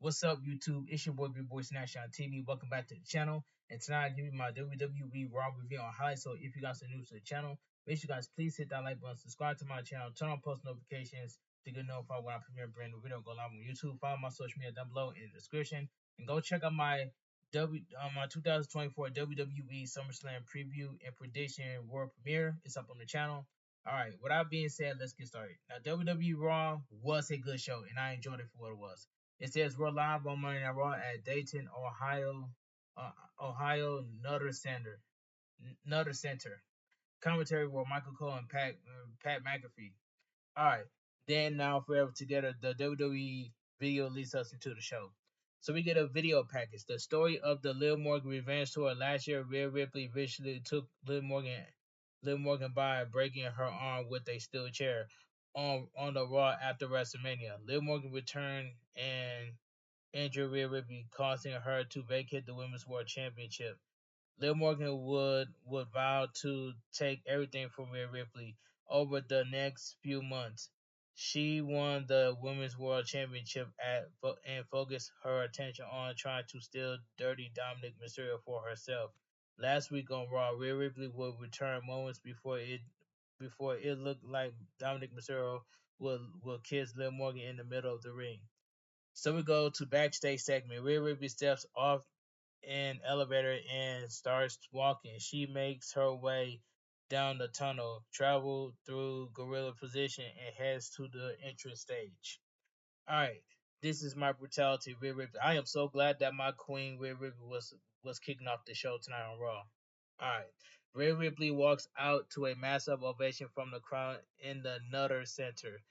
What's up, YouTube? It's your boy, Big Boy Snatch on TV. Welcome back to the channel. And tonight, I give you my WWE Raw review on highlights. So, if you guys are new to the channel, make sure you guys please hit that like button, subscribe to my channel, turn on post notifications to get notified when I premiere a brand new video. Go live on YouTube. Follow my social media down below in the description, and go check out my 2024 WWE SummerSlam preview and prediction world premiere. It's up on the channel. All right. Without being said, let's get started. Now, WWE Raw was a good show, and I enjoyed it for what it was. It says we're live on Monday Night Raw at Dayton, Ohio Nutter Center. Commentary were Michael Cole and Pat McAfee. All right. Then now forever together, the WWE video leads us into the show. So we get a video package. The story of the Liv Morgan revenge tour last year. Rhea Ripley viciously took Liv Morgan by breaking her arm with a steel chair on the Raw after WrestleMania. Liv Morgan returned and injured Rhea Ripley, causing her to vacate the Women's World Championship. Liv Morgan would vow to take everything from Rhea Ripley over the next few months. She won the Women's World Championship and focused her attention on trying to steal Dirty Dominic Mysterio for herself. Last week on Raw, Rhea Ripley would return moments before it looked like Dominic Mysterio will kiss Liv Morgan in the middle of the ring. So we go to backstage segment. Rhea Ripley steps off an elevator and starts walking. She makes her way down the tunnel, travels through gorilla position, and heads to the entrance stage. Alright, this is my brutality, Rhea Ripley. I am so glad that my queen Rhea Ripley was kicking off the show tonight on Raw. Alright. Rhea Ripley walks out to a massive ovation from the crowd in the Nutter Center.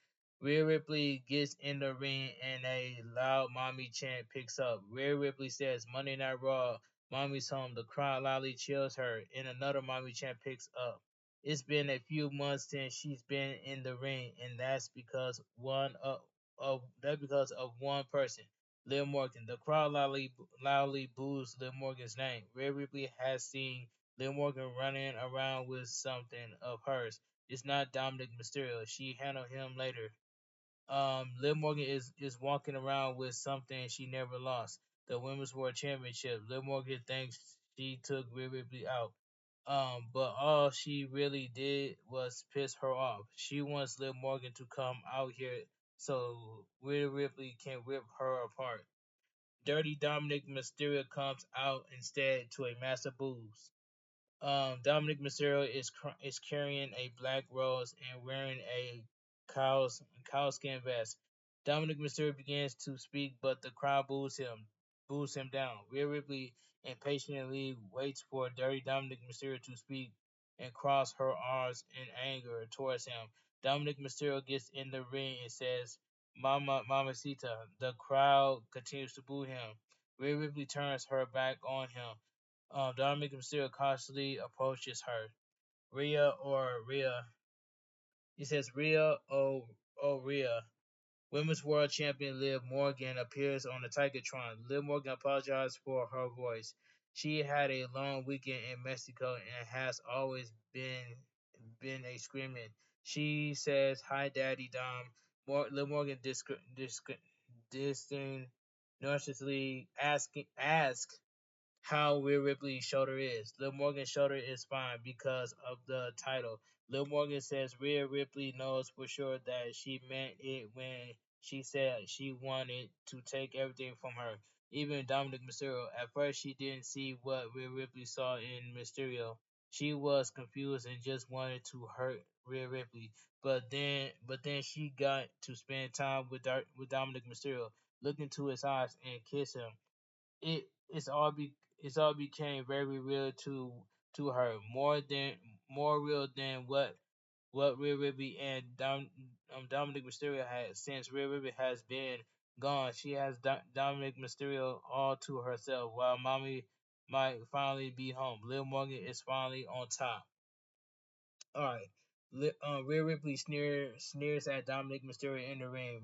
Rhea Ripley gets in the ring and a loud mommy chant picks up. Rhea Ripley says, Monday Night Raw, mommy's home. The crowd loudly cheers her, and another mommy chant picks up. It's been a few months since she's been in the ring, and that's because of one person, Liv Morgan. The crowd loudly boos Liv Morgan's name. Rhea Ripley has seen Liv Morgan running around with something of hers. It's not Dominic Mysterio. She handled him later. Liv Morgan is walking around with something she never lost, the Women's World Championship. Liv Morgan thinks she took Rhea Ripley out. But all she really did was piss her off. She wants Liv Morgan to come out here so Rhea Ripley can rip her apart. Dirty Dominic Mysterio comes out instead to a massive booze. Dominic Mysterio is carrying a black rose and wearing a cowskin vest. Dominic Mysterio begins to speak, but the crowd boos him down. Rhea Ripley impatiently waits for Dirty Dominic Mysterio to speak and cross her arms in anger towards him. Dominic Mysterio gets in the ring and says, "Mama, Mamacita." The crowd continues to boo him. Rhea Ripley turns her back on him. Dominic Mysterio cautiously approaches her. Rhea. He says, Rhea. Women's World Champion Liv Morgan appears on the Tigertron. Liv Morgan apologized for her voice. She had a long weekend in Mexico and has always been a screaming. She says, "Hi, Daddy Dom." Liv Morgan disingenuously asks how Rhea Ripley's shoulder is. Liv Morgan's shoulder is fine because of the title. Liv Morgan says Rhea Ripley knows for sure that she meant it when she said she wanted to take everything from her, even Dominic Mysterio. At first, she didn't see what Rhea Ripley saw in Mysterio. She was confused and just wanted to hurt Rhea Ripley. But then she got to spend time with Dominic Mysterio, look into his eyes and kiss him. it it's all be it's all became very real to her, more real than what Rhea Ripley and Dominic Mysterio had. Since Rhea Ripley has been gone, she has Dominic Mysterio all to herself, while Mommy might finally be home. Liv Morgan is finally on top. All right. Rhea Ripley sneers at Dominic Mysterio in the ring.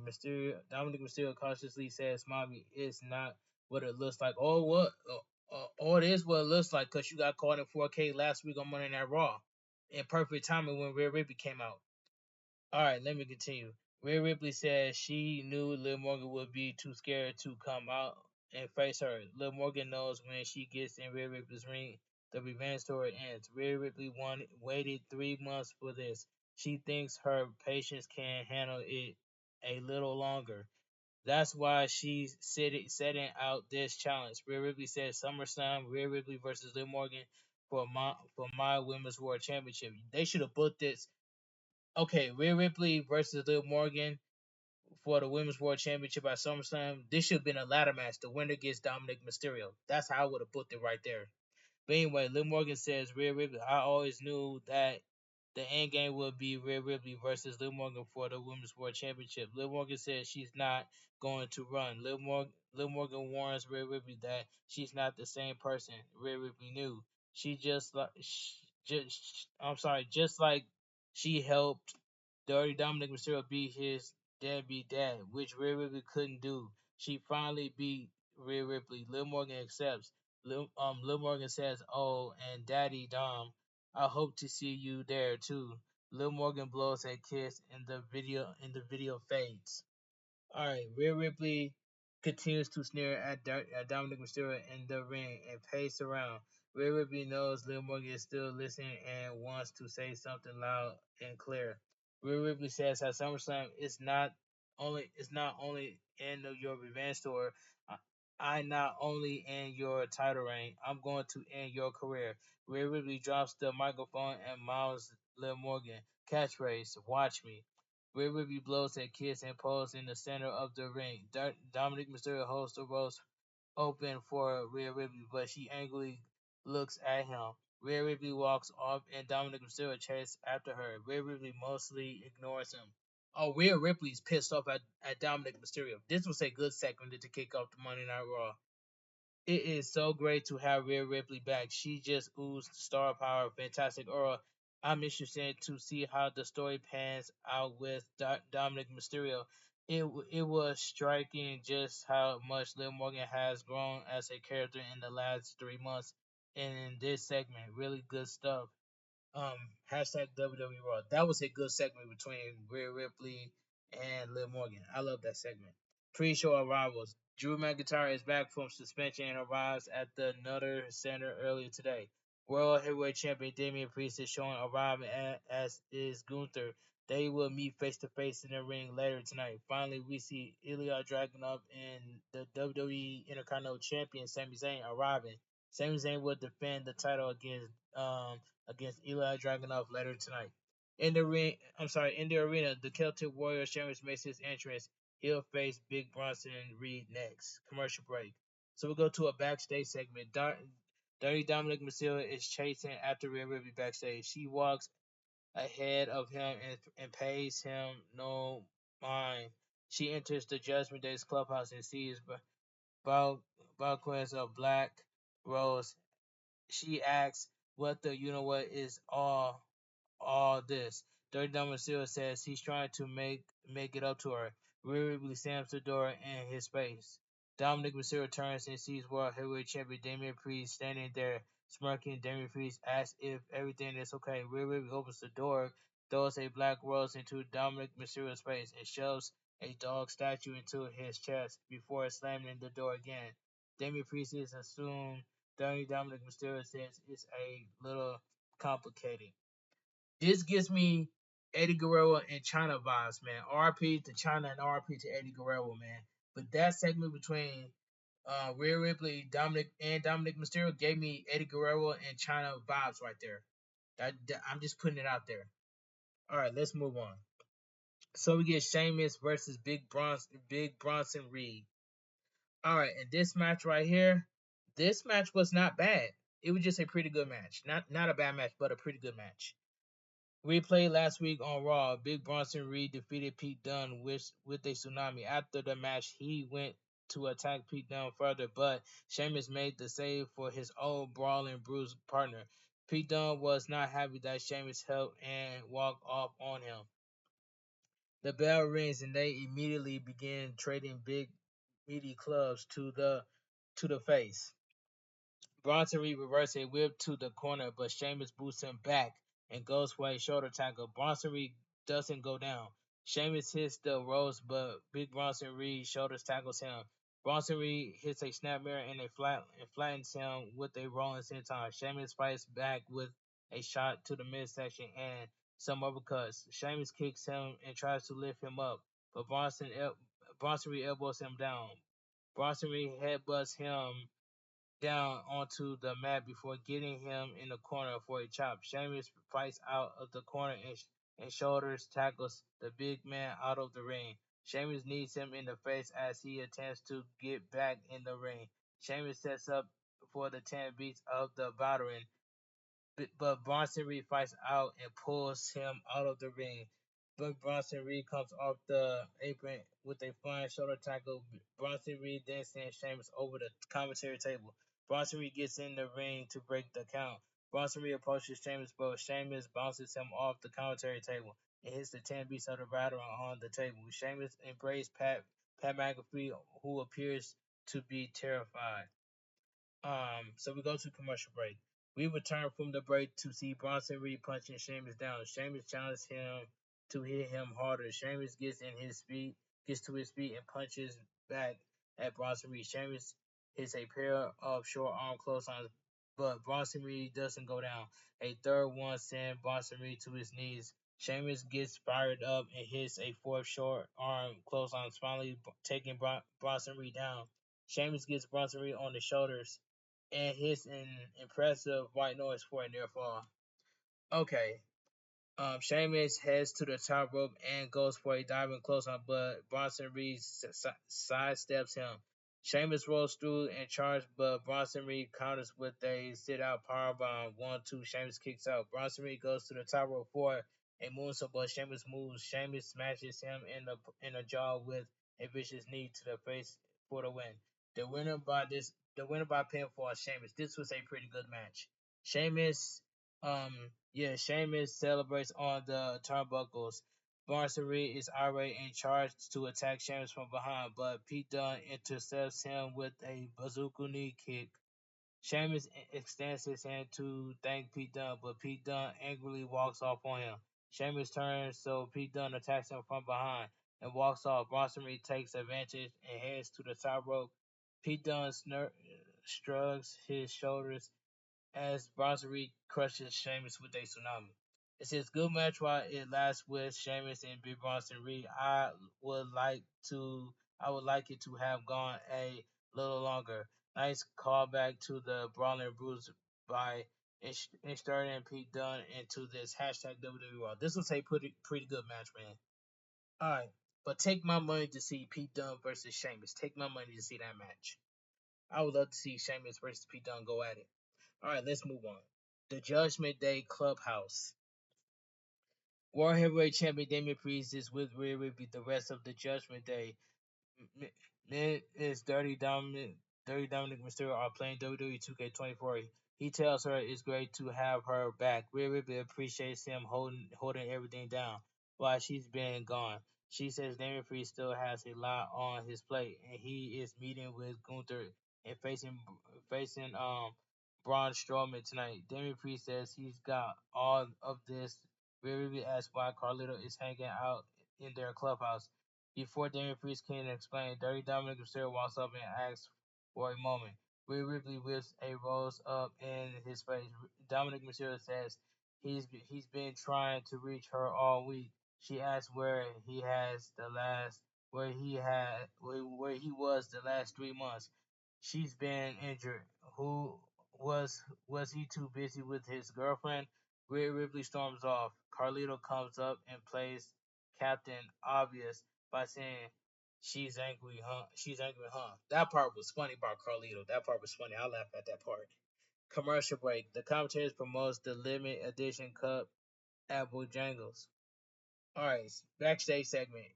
Dominic Mysterio cautiously says, "Mommy, it's not what it looks like." Oh, what? Oh, it is what it looks like because you got caught in 4K last week on Monday Night Raw in perfect timing when Rhea Ripley came out. All right, let me continue. Rhea Ripley said she knew Liv Morgan would be too scared to come out and face her. Liv Morgan knows when she gets in Rhea Ripley's ring, the revenge story ends. Rhea Ripley waited 3 months for this. She thinks her patience can handle it a little longer. That's why she's setting out this challenge. Rhea Ripley said SummerSlam, Rhea Ripley versus Liv Morgan for my Women's World Championship. They should have booked this. Okay, Rhea Ripley versus Liv Morgan for the Women's World Championship at SummerSlam. This should have been a ladder match. The winner gets Dominic Mysterio. That's how I would have booked it right there. But anyway, Liv Morgan says Rhea Ripley. I always knew that the end game would be Rhea Ripley versus Liv Morgan for the Women's World Championship. Liv Morgan says she's not going to run. Liv Morgan warns Rhea Ripley that she's not the same person Rhea Ripley knew. She just like I'm sorry, just like she helped Dirty Dominic Mysterio beat his deadbeat dad, which Rhea Ripley couldn't do. She finally beat Rhea Ripley. Liv Morgan accepts. Liv Morgan says, "Oh, and Daddy Dom, I hope to see you there too." Liv Morgan blows a kiss, and the video fades. All right, Rhea Ripley continues to sneer at Dominic Mysterio in the ring and pace around. Rhea Ripley knows Liv Morgan is still listening and wants to say something loud and clear. Rhea Ripley says at SummerSlam, it's not only in your revenge tour. I, I not only end your title reign, I'm going to end your career. Rhea Ripley drops the microphone and mouths Liv Morgan catchphrase, "Watch me." Rhea Ripley blows a kiss and poses in the center of the ring. Dominic Mysterio holds the ropes open for Rhea Ripley, but she angrily looks at him. Rhea Ripley walks off, and Dominic Mysterio chases after her. Rhea Ripley mostly ignores him. Oh, Rhea Ripley's pissed off at Dominic Mysterio. This was a good segment to kick off the Monday Night Raw. It is so great to have Rhea Ripley back. She just oozed star power, fantastic aura. I'm interested to see how the story pans out with Dominic Mysterio. It was striking just how much Liv Morgan has grown as a character in the last 3 months. And in this segment, really good stuff. um hashtag WWE Raw. That was a good segment between Rhea Ripley and Liv Morgan. I love that segment. Pre-show arrivals. Drew McIntyre is back from suspension and arrives at the Nutter Center earlier today. World Heavyweight Champion Damian Priest is showing arriving as is Gunther. They will meet face to face in the ring later tonight. Finally, we see Ilya Dragunov and the WWE Intercontinental Champion Sami Zayn arriving. Sami Zayn will defend the title against Eli Dragunov later tonight. In the arena, the Celtic Warrior Sheamus makes his entrance. He'll face Big Bronson Reed next. Commercial break. So we go to a backstage segment. Dirty Dominic Mysterio is chasing after Rhea Ripley backstage. She walks ahead of him and pays him no mind. She enters the Judgment Day's clubhouse and sees Valquez of Black Rose. She asks what the you know what is all this. Dirty Domicile says he's trying to make it up to her. Rhea Ripley slams the door in his face. Dominic Mysterio turns and sees World Heavyweight Champion Damian Priest standing there smirking. Damian Priest asks if everything is okay. Rhea Ripley opens the door, throws a black rose into Dominic Mysterio's face, and shoves a dog statue into his chest before slamming the door again. Damian Priest is assumed. Dominic Mysterio says it's a little complicated. This gives me Eddie Guerrero and China vibes, man. RP to China and RP to Eddie Guerrero, man. But that segment between Rhea Ripley, Dominic Mysterio gave me Eddie Guerrero and China vibes right there. I'm just putting it out there. All right, let's move on. So we get Sheamus versus Big Bronson Reed. All right, and this match right here, this match was not bad. It was just a pretty good match. Not a bad match, but a pretty good match. Replayed last week on Raw, Big Bronson Reed defeated Pete Dunne with a tsunami. After the match, he went to attack Pete Dunne further, but Sheamus made the save for his old brawling bruised partner. Pete Dunne was not happy that Sheamus helped and walked off on him. The bell rings and they immediately begin trading big meaty clubs to the face. Bronson Reed reverses a whip to the corner, but Sheamus boosts him back and goes for a shoulder tackle. Bronson Reed doesn't go down. Sheamus hits the ropes, but Big Bronson Reed shoulders tackles him. Bronson Reed hits a snapmare and flattens him with a rolling senton. Sheamus fights back with a shot to the midsection and some uppercuts. Sheamus kicks him and tries to lift him up, but Bronson Reed elbows him down. Bronson Reed headbutts him down onto the mat before getting him in the corner for a chop. Sheamus fights out of the corner and shoulders tackles the big man out of the ring. Sheamus knees him in the face as he attempts to get back in the ring. Sheamus sets up for the 10 beats of the veteran, but Bronson Reed fights out and pulls him out of the ring. But Bronson Reed comes off the apron with a flying shoulder tackle. Bronson Reed then sends Sheamus over the commentary table. Bronson Reed gets in the ring to break the count. Bronson Reed approaches Sheamus, but Sheamus bounces him off the commentary table and hits the 10 beats of the veteran on the table. Sheamus embraces Pat McAfee, who appears to be terrified. So we go to commercial break. We return from the break to see Bronson Reed punching Sheamus down. Sheamus challenges him to hit him harder. Sheamus gets to his feet and punches back at Bronson Reed. Sheamus hits a pair of short arm clotheslines, but Bronson Reed doesn't go down. A third one sends Bronson Reed to his knees. Sheamus gets fired up and hits a fourth short arm clothesline, finally taking Bronson Reed down. Sheamus gets Bronson Reed on the shoulders and hits an impressive white noise for a near fall. Okay, Sheamus heads to the top rope and goes for a diving clothesline, but Bronson Reed sidesteps him. Sheamus rolls through and charges, but Bronson Reed counters with a sit-out powerbomb. 1-2, Sheamus kicks out. Bronson Reed goes to the top rope for a moonsault, but Sheamus moves. Sheamus smashes him in the jaw with a vicious knee to the face for the win. The winner by pinfall, Sheamus. This was a pretty good match. Sheamus Sheamus celebrates on the turnbuckles. Bronson Reed is already in charge to attack Sheamus from behind, but Pete Dunne intercepts him with a bazooka knee kick. Sheamus extends his hand to thank Pete Dunne, but Pete Dunne angrily walks off on him. Sheamus turns, so Pete Dunne attacks him from behind and walks off. Bronson Reed takes advantage and heads to the top rope. Pete Dunne shrugs his shoulders as Bronson Reed crushes Sheamus with a tsunami. It says good match while it lasts with Sheamus and Big Bronson Reed. Would like to I would like it to have gone a little longer. Nice callback to the Brawling Bruise by inserting Pete Dunne into this hashtag WWE Raw. This was a pretty good match, man. Alright. But take my money to see Pete Dunne versus Sheamus. Take my money to see that match. I would love to see Sheamus versus Pete Dunne go at it. Alright, let's move on. The Judgment Day Clubhouse. World Heavyweight Champion Damian Priest is with Rhea Ripley the rest of the Judgment Day. Miz is Dirty Dominic Mysterio are playing WWE 2K24. He tells her it's great to have her back. Rhea Ripley appreciates him holding everything down while she's been gone. She says Damian Priest still has a lot on his plate, and he is meeting with Gunther and facing Braun Strowman tonight. Damian Priest says he's got all of this. Rhea Ripley asks why Carlito is hanging out in their clubhouse. Before Damian Priest can explain, Dirty Dominic Mysterio walks up and asks for a moment. Rhea Ripley whips a rose up in his face. Dominic Mysterio says he's been trying to reach her all week. She asks where he was the last 3 months. She's been injured. Who was he too busy with his girlfriend? Rhea Ripley storms off. Carlito comes up and plays Captain Obvious by saying she's angry, huh? She's angry, huh? That part was funny about Carlito. That part was funny. I laughed at that part. Commercial break. The commentators promotes the limited edition cup at Bojangles. Alright, backstage segment.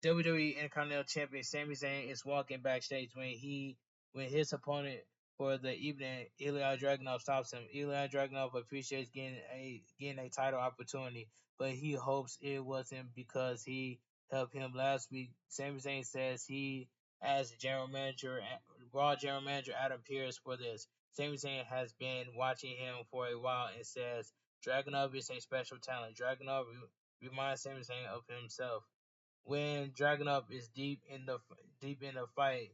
WWE Intercontinental Champion Sami Zayn is walking backstage when his opponent for the evening, Ilya Dragunov, stops him. Ilya Dragunov appreciates getting a title opportunity, but he hopes it wasn't because he helped him last week. Sami Zayn says he asked Raw General Manager Adam Pearce for this. Sami Zayn has been watching him for a while and says Dragunov is a special talent. Dragunov reminds Sami Zayn of himself. When Dragunov is deep in the fight,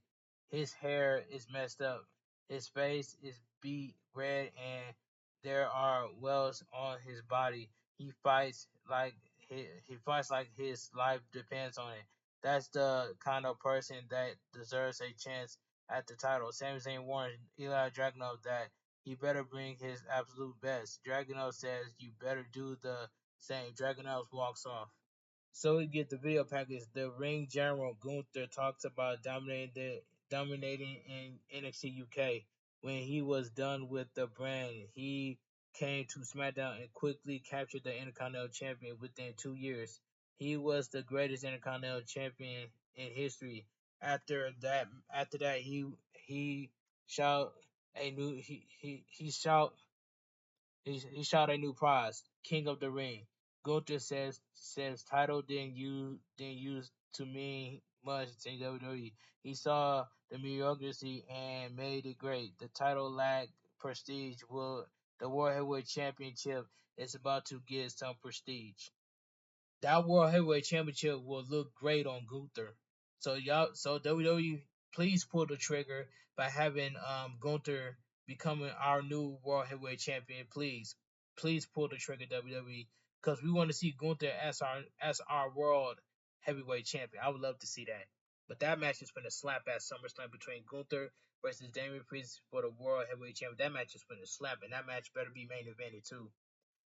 his hair is messed up, his face is beat red, and there are welts on his body. He fights like he fights like his life depends on it. That's the kind of person that deserves a chance at the title. Sami Zayn warns Eli Dragunov that he better bring his absolute best. Dragunov says you better do the same. Dragunov walks off. So we get the video package. The ring general Gunther talks about dominating in NXT UK. When he was done with the brand, he came to SmackDown and quickly captured the Intercontinental Champion within 2 years. He was the greatest Intercontinental Champion in history. After that, he shout he he shot a new prize, King of the Ring. Gunther says title didn't use to mean much in WWE. He saw the mediocrity and made it great. The title lacked prestige. Will the World Heavyweight Championship is about to get some prestige. That World Heavyweight Championship will look great on Gunther. So WWE, please pull the trigger by having Gunther becoming our new World Heavyweight Champion. Please pull the trigger, WWE, because we want to see Gunther as our World Heavyweight Champion. I would love to see that. But that match is going to slap at SummerSlam between Gunther versus Damian Priest for the World Heavyweight Champion. That match is going to slap, and that match better be main evented too.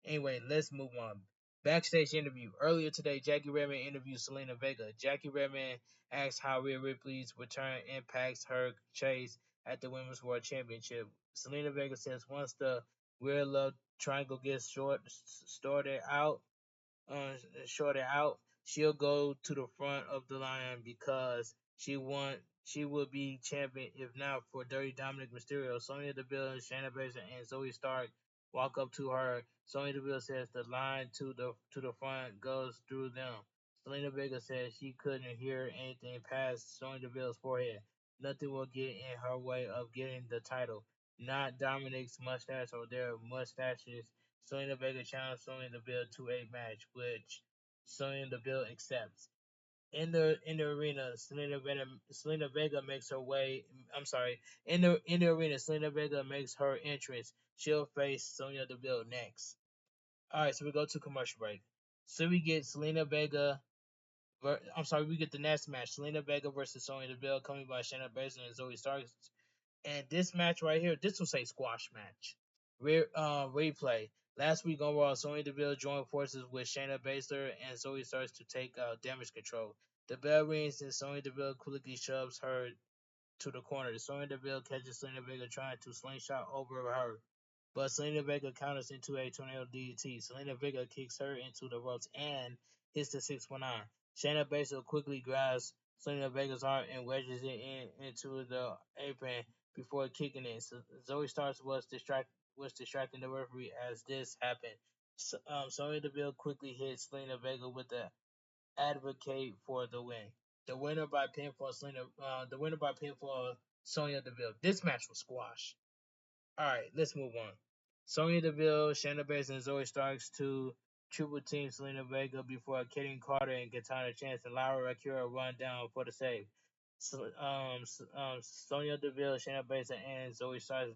Anyway, let's move on. Backstage interview. Earlier today, Jackie Redman interviewed Selena Vega. Jackie Redman asked how Rhea Ripley's return impacts her chase at the Women's World Championship. Selena Vega says once the Real Love Triangle gets sorted out, uh, shorted out, she'll go to the front of the line because she would be champion if not for Dirty Dominic Mysterio. Sonya Deville, Shayna Baszler, and Zoe Stark walk up to her. Sonya Deville says the line to the front goes through them. Selena Vega says she couldn't hear anything past Sonya Deville's forehead. Nothing will get in her way of getting the title. Not Dominic's mustache or their mustaches. Selena Vega challenged Sonya Deville to a match, which Sonya Deville accepts. In the arena, Selena Vega makes her way. I'm sorry. In the arena, Selena Vega makes her entrance. She'll face Sonya Deville next. All right, so we go to commercial break. So we get Selena Vega. I'm sorry, we get the next match: Selena Vega versus Sonya Deville, coming by Shayna Baszler and Zoe Stark. And this match right here, this was a squash match. Replay. Last week on Raw, Sonya Deville joined forces with Shayna Baszler and Zoe starts to take damage control. The bell rings and Sonya Deville quickly shoves her to the corner. Sonya Deville catches Selena Vega trying to slingshot over her, but Selena Vega counters into a tornado DDT. Selena Vega kicks her into the ropes and hits the 619. Shayna Baszler quickly grabs Selena Vega's heart and wedges it into the apron before kicking it. So Zoe Starks was distracting the referee as this happened. Sonya Deville quickly hits Selena Vega with the advocate for the win. The winner by pinfall, Sonya Deville. This match was squash. All right, let's move on. Sonya Deville, Shayna Baszler, and Zoe Starks to triple team Selena Vega before Kaden Carter and Katana Chance and Lyra Akira run down for the save. Sonya Deville, Shayna Baszler, and Zoe Starks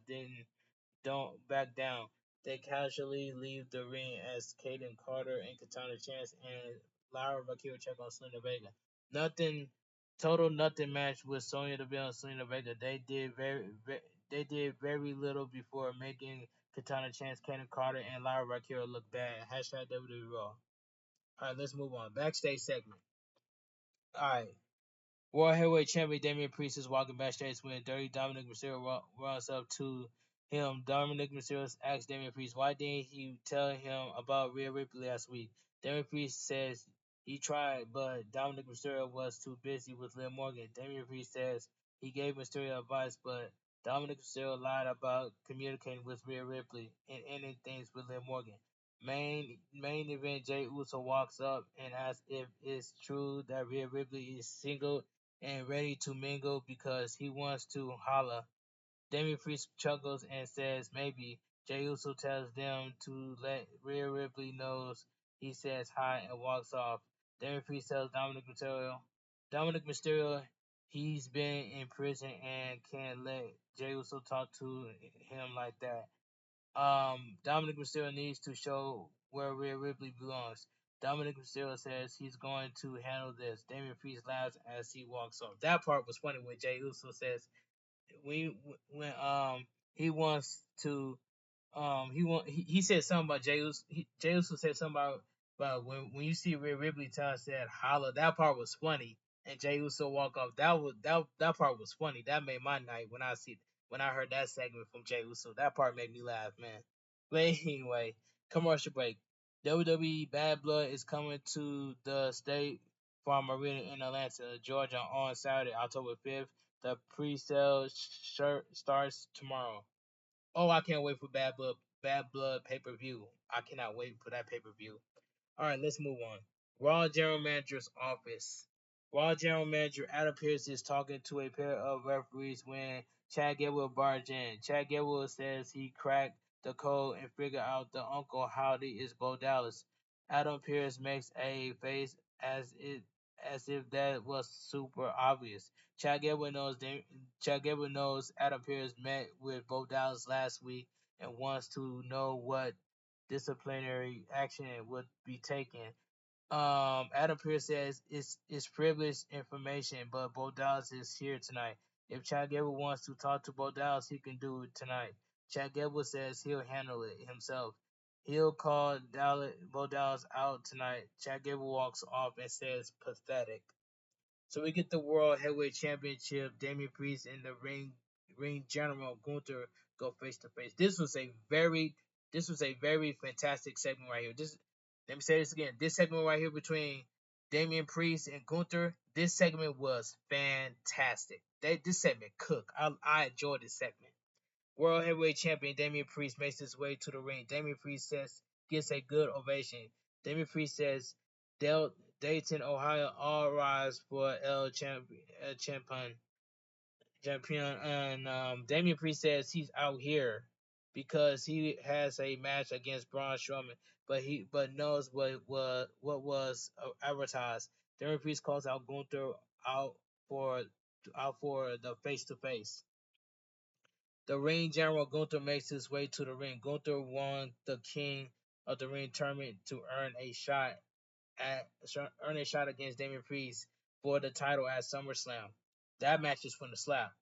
don't back down. They casually leave the ring as Kaden Carter and Katana Chance and Lyra Valkyria check on Selena Vega. Nothing, total nothing match with Sonya Deville and Selena Vega. They did very little before making Katana Chance, Kaden Carter, and Lyra Valkyria look bad. Hashtag WWE Raw. All right, let's move on. Backstage segment. All right. World Heavyweight Champion Damian Priest is walking backstage when Dirty Dominic Mysterio runs up to him. Dominic Mysterio asks Damian Priest, why didn't he tell him about Rhea Ripley last week? Damian Priest says he tried, but Dominic Mysterio was too busy with Liv Morgan. Damian Priest says he gave Mysterio advice, but Dominic Mysterio lied about communicating with Rhea Ripley and ending things with Liv Morgan. Main event, Jey Uso walks up and asks if it's true that Rhea Ripley is single and ready to mingle because he wants to holla. Damian Priest chuckles and says maybe. Jey Uso tells them to let Rhea Ripley knows. He says hi and walks off. Damien Priest tells Dominic Mysterio, he's been in prison and can't let Jey Uso talk to him like that. Dominic Mysterio needs to show where Rhea Ripley belongs. Dominic Mysterio says he's going to handle this. Damien Priest laughs as he walks off. That part was funny when Jey Uso says when he wants to he said something about Jey Uso. Jey Uso said something about when you see Rhea Ripley tell said holla. That part was funny. And Jey Uso walk off. That part was funny. That made my night when I heard that segment from Jey Uso. That part made me laugh, man. But anyway, commercial break. WWE Bad Blood is coming to the State Farm Arena in Atlanta, Georgia on Saturday, October 5th. The pre-sale shirt starts tomorrow. Oh, I can't wait for Bad Blood pay per view. I cannot wait for that pay per view. All right, let's move on. Raw General Manager's office. Raw General Manager Adam Pearce is talking to a pair of referees when Chad Gable barges in. Chad Gable says he cracked the code and figured out the Uncle Howdy is Bo Dallas. Adam Pearce makes a face as if that was super obvious. Chad Gable knows Adam Pearce met with Bo Dallas last week and wants to know what disciplinary action would be taken. Adam Pearce says it's privileged information, but Bo Dallas is here tonight. If Chad Gable wants to talk to Bo Dallas, he can do it tonight. Chad Gable says he'll handle it himself. He'll call Bo Dallas out tonight. Chad Gable walks off and says pathetic. So we get the World Heavyweight Championship. Damian Priest and the ring general Gunther go face to face. This was a very fantastic segment right here. Let me say this again. This segment right here between Damian Priest and Gunther, this segment was fantastic. This segment cooked. I enjoyed this segment. World Heavyweight Champion Damian Priest makes his way to the ring. Damian Priest gets a good ovation. Damian Priest says, Dayton, Ohio, all rise for Champion. And Damian Priest says he's out here because he has a match against Braun Strowman, but knows what was advertised. Damian Priest calls out Gunther out for the face to face. The ring general Gunther makes his way to the ring. Gunther won the King of the Ring tournament to earn a shot against Damian Priest for the title at SummerSlam. That match is from the slap.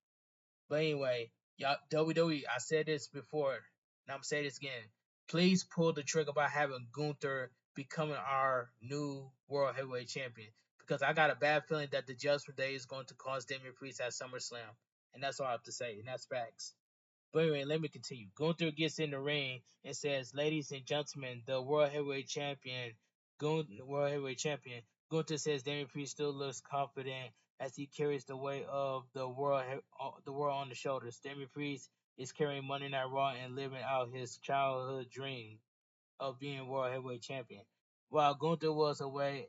But anyway, y'all WWE, I said this before, and I'm saying this again. Please pull the trigger by having Gunther becoming our new World Heavyweight Champion. Because I got a bad feeling that the Judgment Day is going to cost Damian Priest at SummerSlam. And that's all I have to say, and that's facts. But anyway, let me continue. Gunther gets in the ring and says, "Ladies and gentlemen, the World Heavyweight Champion." Gunther says Damian Priest still looks confident as he carries the weight of the world on the shoulders. Damian Priest is carrying Monday Night Raw and living out his childhood dream of being World Heavyweight Champion. While Gunther was away,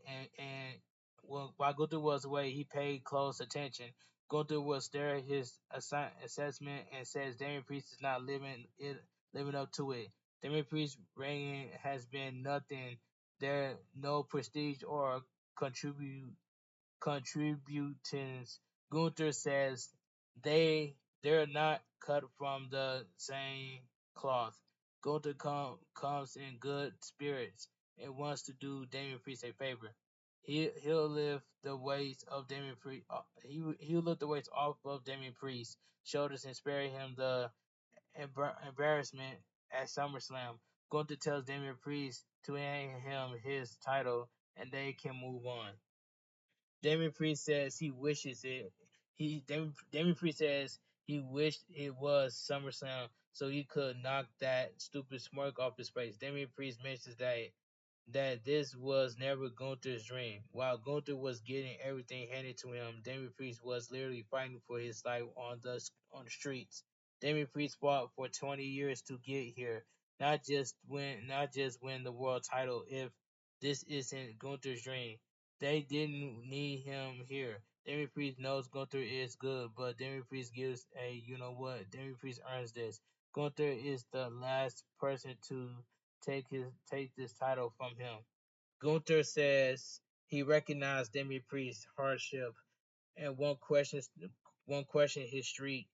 while Gunther was away, he paid close attention. Gunther will stare at his assessment and says Damian Priest is not living up to it. Damian Priest's reign has been nothing. There no prestige or contribute contributors. Gunther says they're not cut from the same cloth. Gunther comes in good spirits and wants to do Damian Priest a favor. He'll lift the weights of Damian Priest. He'll lift the weights off of Damian Priest's shoulders and spare him the embarrassment at SummerSlam. Gunther tells Damian Priest to hand him his title and they can move on. Damian Priest says he wishes it. Damian Priest says he wished it was SummerSlam so he could knock that stupid smirk off his face. Damian Priest mentions that this was never Gunther's dream. While Gunther was getting everything handed to him, Damian Priest was literally fighting for his life on the streets. Damian Priest fought for 20 years to get here, not just win the world title. If this isn't Gunther's dream, they didn't need him here. Damian Priest knows Gunther is good, but Damian Priest gives a you know what? Damian Priest earns this. Gunther is the last person to take this title from him. Gunther says He recognized Damian Priest's hardship and one question his street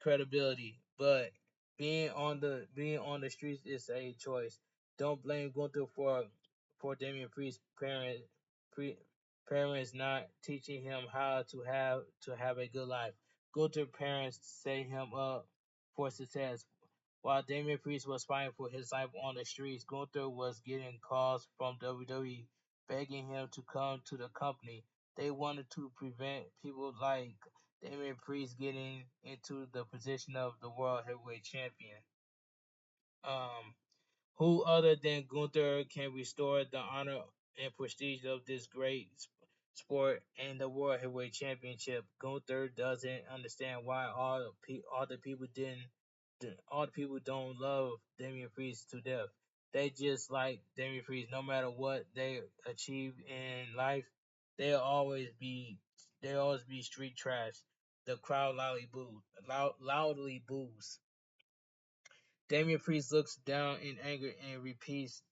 credibility. But being on the streets is a choice. Don't blame Gunther for Damian Priest's pre, parents not teaching him how to have a good life. Gunther parents set him up for success. While Damian Priest was fighting for his life on the streets, Gunther was getting calls from WWE begging him to come to the company. They wanted to prevent people like Damian Priest getting into the position of the World Heavyweight Champion. Um, who other than Gunther can restore the honor and prestige of this great sport and the World Heavyweight Championship? Gunther doesn't understand why all the people don't love Damian Priest to death. They just like Damian Priest. No matter what they achieve in life, they'll always be street trash. The crowd loudly boos. Damian Priest looks down in anger and repeats,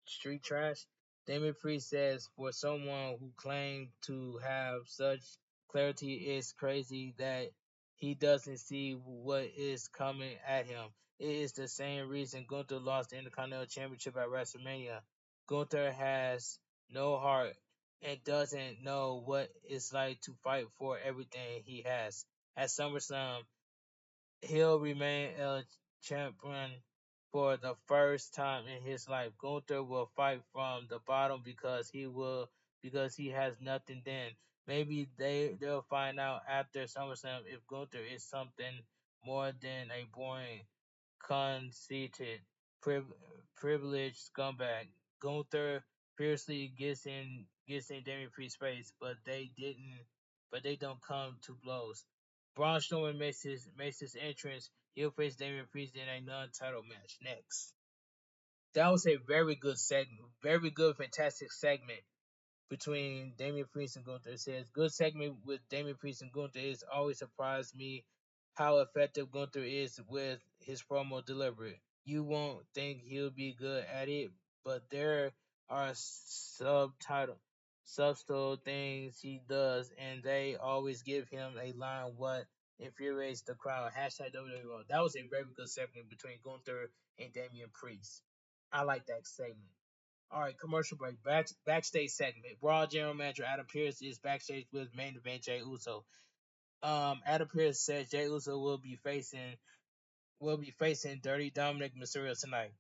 "Street trash." Damian Priest says, "For someone who claimed to have such clarity, it's crazy that he doesn't see what is coming at him." It is the same reason Gunther lost the Intercontinental Championship at WrestleMania. Gunther has no heart and doesn't know what it's like to fight for everything he has. At SummerSlam, he'll remain a champion for the first time in his life. Gunther will fight from the bottom because he has nothing then. Maybe they'll find out after SummerSlam if Gunther is something more than a boring, conceited, priv- privileged scumbag. Gunther fiercely gets in Damian Priest's face, but they don't come to blows. Braun Strowman makes his entrance. He'll face Damian Priest in a non-title match next. That was a very good segment, very good, fantastic segment between Damian Priest and Gunther. It says good segment with Damian Priest and Gunther. It's always surprised me how effective Gunther is with his promo delivery. You won't think he'll be good at it, but there are subtle things he does, and they always give him a line what infuriates the crowd. Hashtag WWE. That was a very good segment between Gunther and Damian Priest. I like that segment. All right, commercial break. Backstage segment. Raw General Manager Adam Pearce is backstage with main event Jey Uso. Adam Pearce says Jey Uso will be facing Dirty Dominic Mysterio tonight.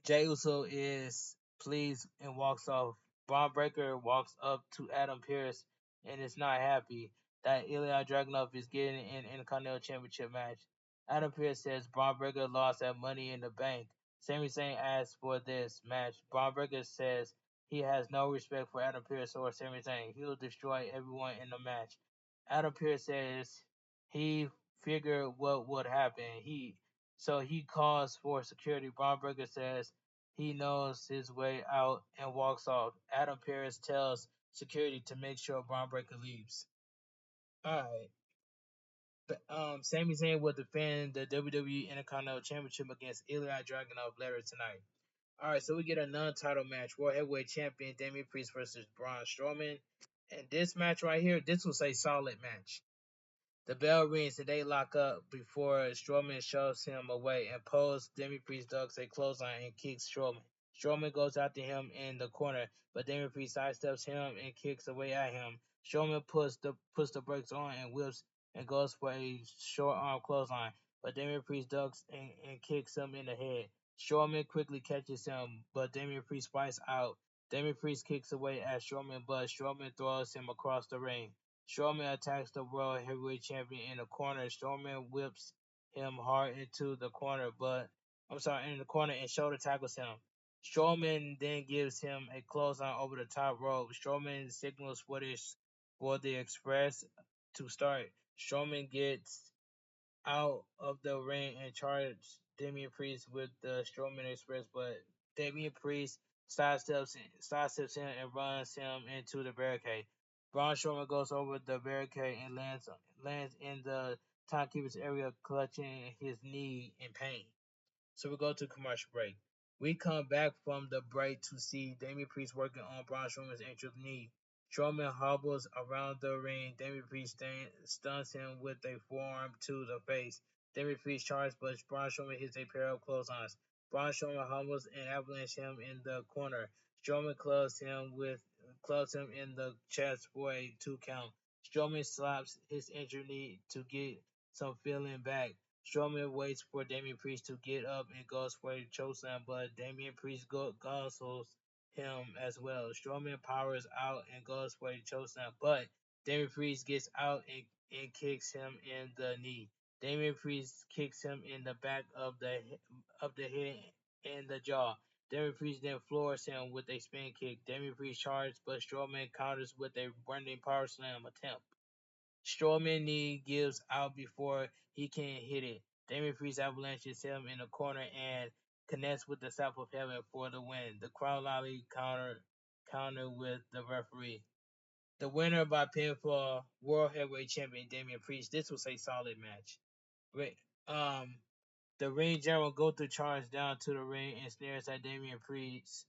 Jey Uso is pleased and walks off. Braun Breaker walks up to Adam Pearce and is not happy that Ilya Dragunov is getting an Intercontinental Championship match. Adam Pearce says Braun Breaker lost that Money in the Bank. Sami Zayn asks for this match. Braun Breaker says he has no respect for Adam Pearce or Sami Zayn. He will destroy everyone in the match. Adam Pearce says he figured what would happen. He calls for security. Braun Breaker says he knows his way out and walks off. Adam Pearce tells security to make sure Braun Breaker leaves. Alright. Sami Zayn will defend the WWE Intercontinental Championship against Ilya Dragunov later tonight. Alright, so we get a non-title match. World Heavyweight Champion Damian Priest versus Braun Strowman. And this match right here, this was a solid match. The bell rings and they lock up before Strowman shoves him away and pulls Damian Priest ducks a clothesline and kicks Strowman. Strowman goes after him in the corner, but Damian Priest sidesteps him and kicks away at him. Strowman puts the brakes on and whips and goes for a short arm clothesline, but Damian Priest ducks and kicks him in the head. Strowman quickly catches him, but Damian Priest fights out. Damian Priest kicks away at Strowman, but Strowman throws him across the ring. Strowman attacks the World Heavyweight Champion in the corner. Strowman whips him hard into the corner, in the corner and shoulder tackles him. Strowman then gives him a clothesline over the top rope. Strowman signals for the Express to start. Strowman gets out of the ring and charges Damian Priest with the Strowman Express, but Damian Priest sidesteps him and runs him into the barricade. Braun Strowman goes over the barricade and lands in the timekeeper's area, clutching his knee in pain. So we go to commercial break. We come back from the break to see Damian Priest working on Braun Strowman's injured knee. Strowman hobbles around the ring. Damian Priest stuns him with a forearm to the face. Damian Priest charges, but Braun Strowman hits a pair of clotheslines. Braun Strowman hobbles and avalanches him in the corner. Strowman clubs him in the chest for a 2 count. Strowman slaps his injured knee to get some feeling back. Strowman waits for Damian Priest to get up and goes for a chokeslam, but Damian Priest guzzles him as well. Strowman powers out and goes for a chokeslam, but Damian Priest gets out and kicks him in the knee. Damian Priest kicks him in the back of the head and the jaw. Damian Priest then floors him with a spin kick. Damian Priest charges, but Strowman counters with a running power slam attempt. Strowman knee gives out before he can hit it. Damian Priest avalanches him in the corner and connects with the South of Heaven for the win. The crowd loudly counter with the referee. The winner by pinfall, World Heavyweight Champion Damian Priest. This was a solid match. Um, the ring general Gunther charges down to the ring and snares at Damian Priest.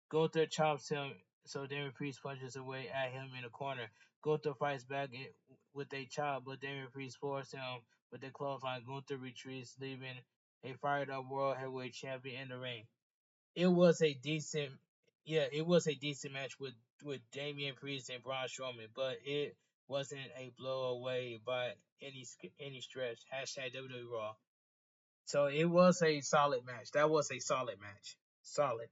Gunther chops him, so Damian Priest punches away at him in the corner. Gunther fights back with a chop, but Damian Priest floors him with a clothesline. Gunther retreats, leaving a fired up World Heavyweight Champion in the ring. It was a decent, it was a decent match with Damian Priest and Braun Strowman, but it wasn't a blow away by any stretch. Hashtag WWE Raw. So it was a solid match. That was a solid match. Solid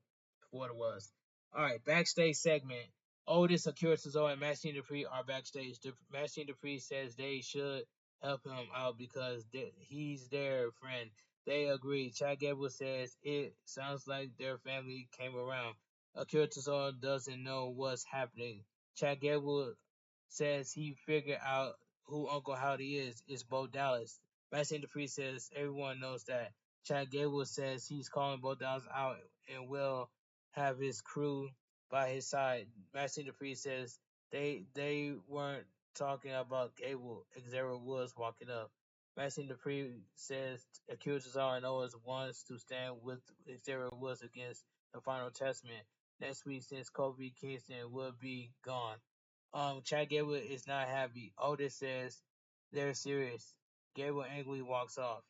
for what it was. All right, backstage segment. Otis, Akira Tozawa, and Maxine Dupree are backstage. Maxine Dupree says they should help him out because he's their friend. They agree. Chad Gable says it sounds like their family came around. Akira Tozawa doesn't know what's happening. Chad Gable says he figured out who Uncle Howdy is. It's Bo Dallas. Maxine Dupree says everyone knows that. Chad Gable says he's calling Bo Dallas out and will have his crew by his side. Maxine Dupree says they weren't talking about Gable. Xavier Woods walking up. Maxine Dupree says accusers are and Owens wants to stand with Xavier Woods against the Final Testament next week since Kofi Kingston will be gone. Chad Gable is not happy. Otis says they're serious. Gable angrily walks off.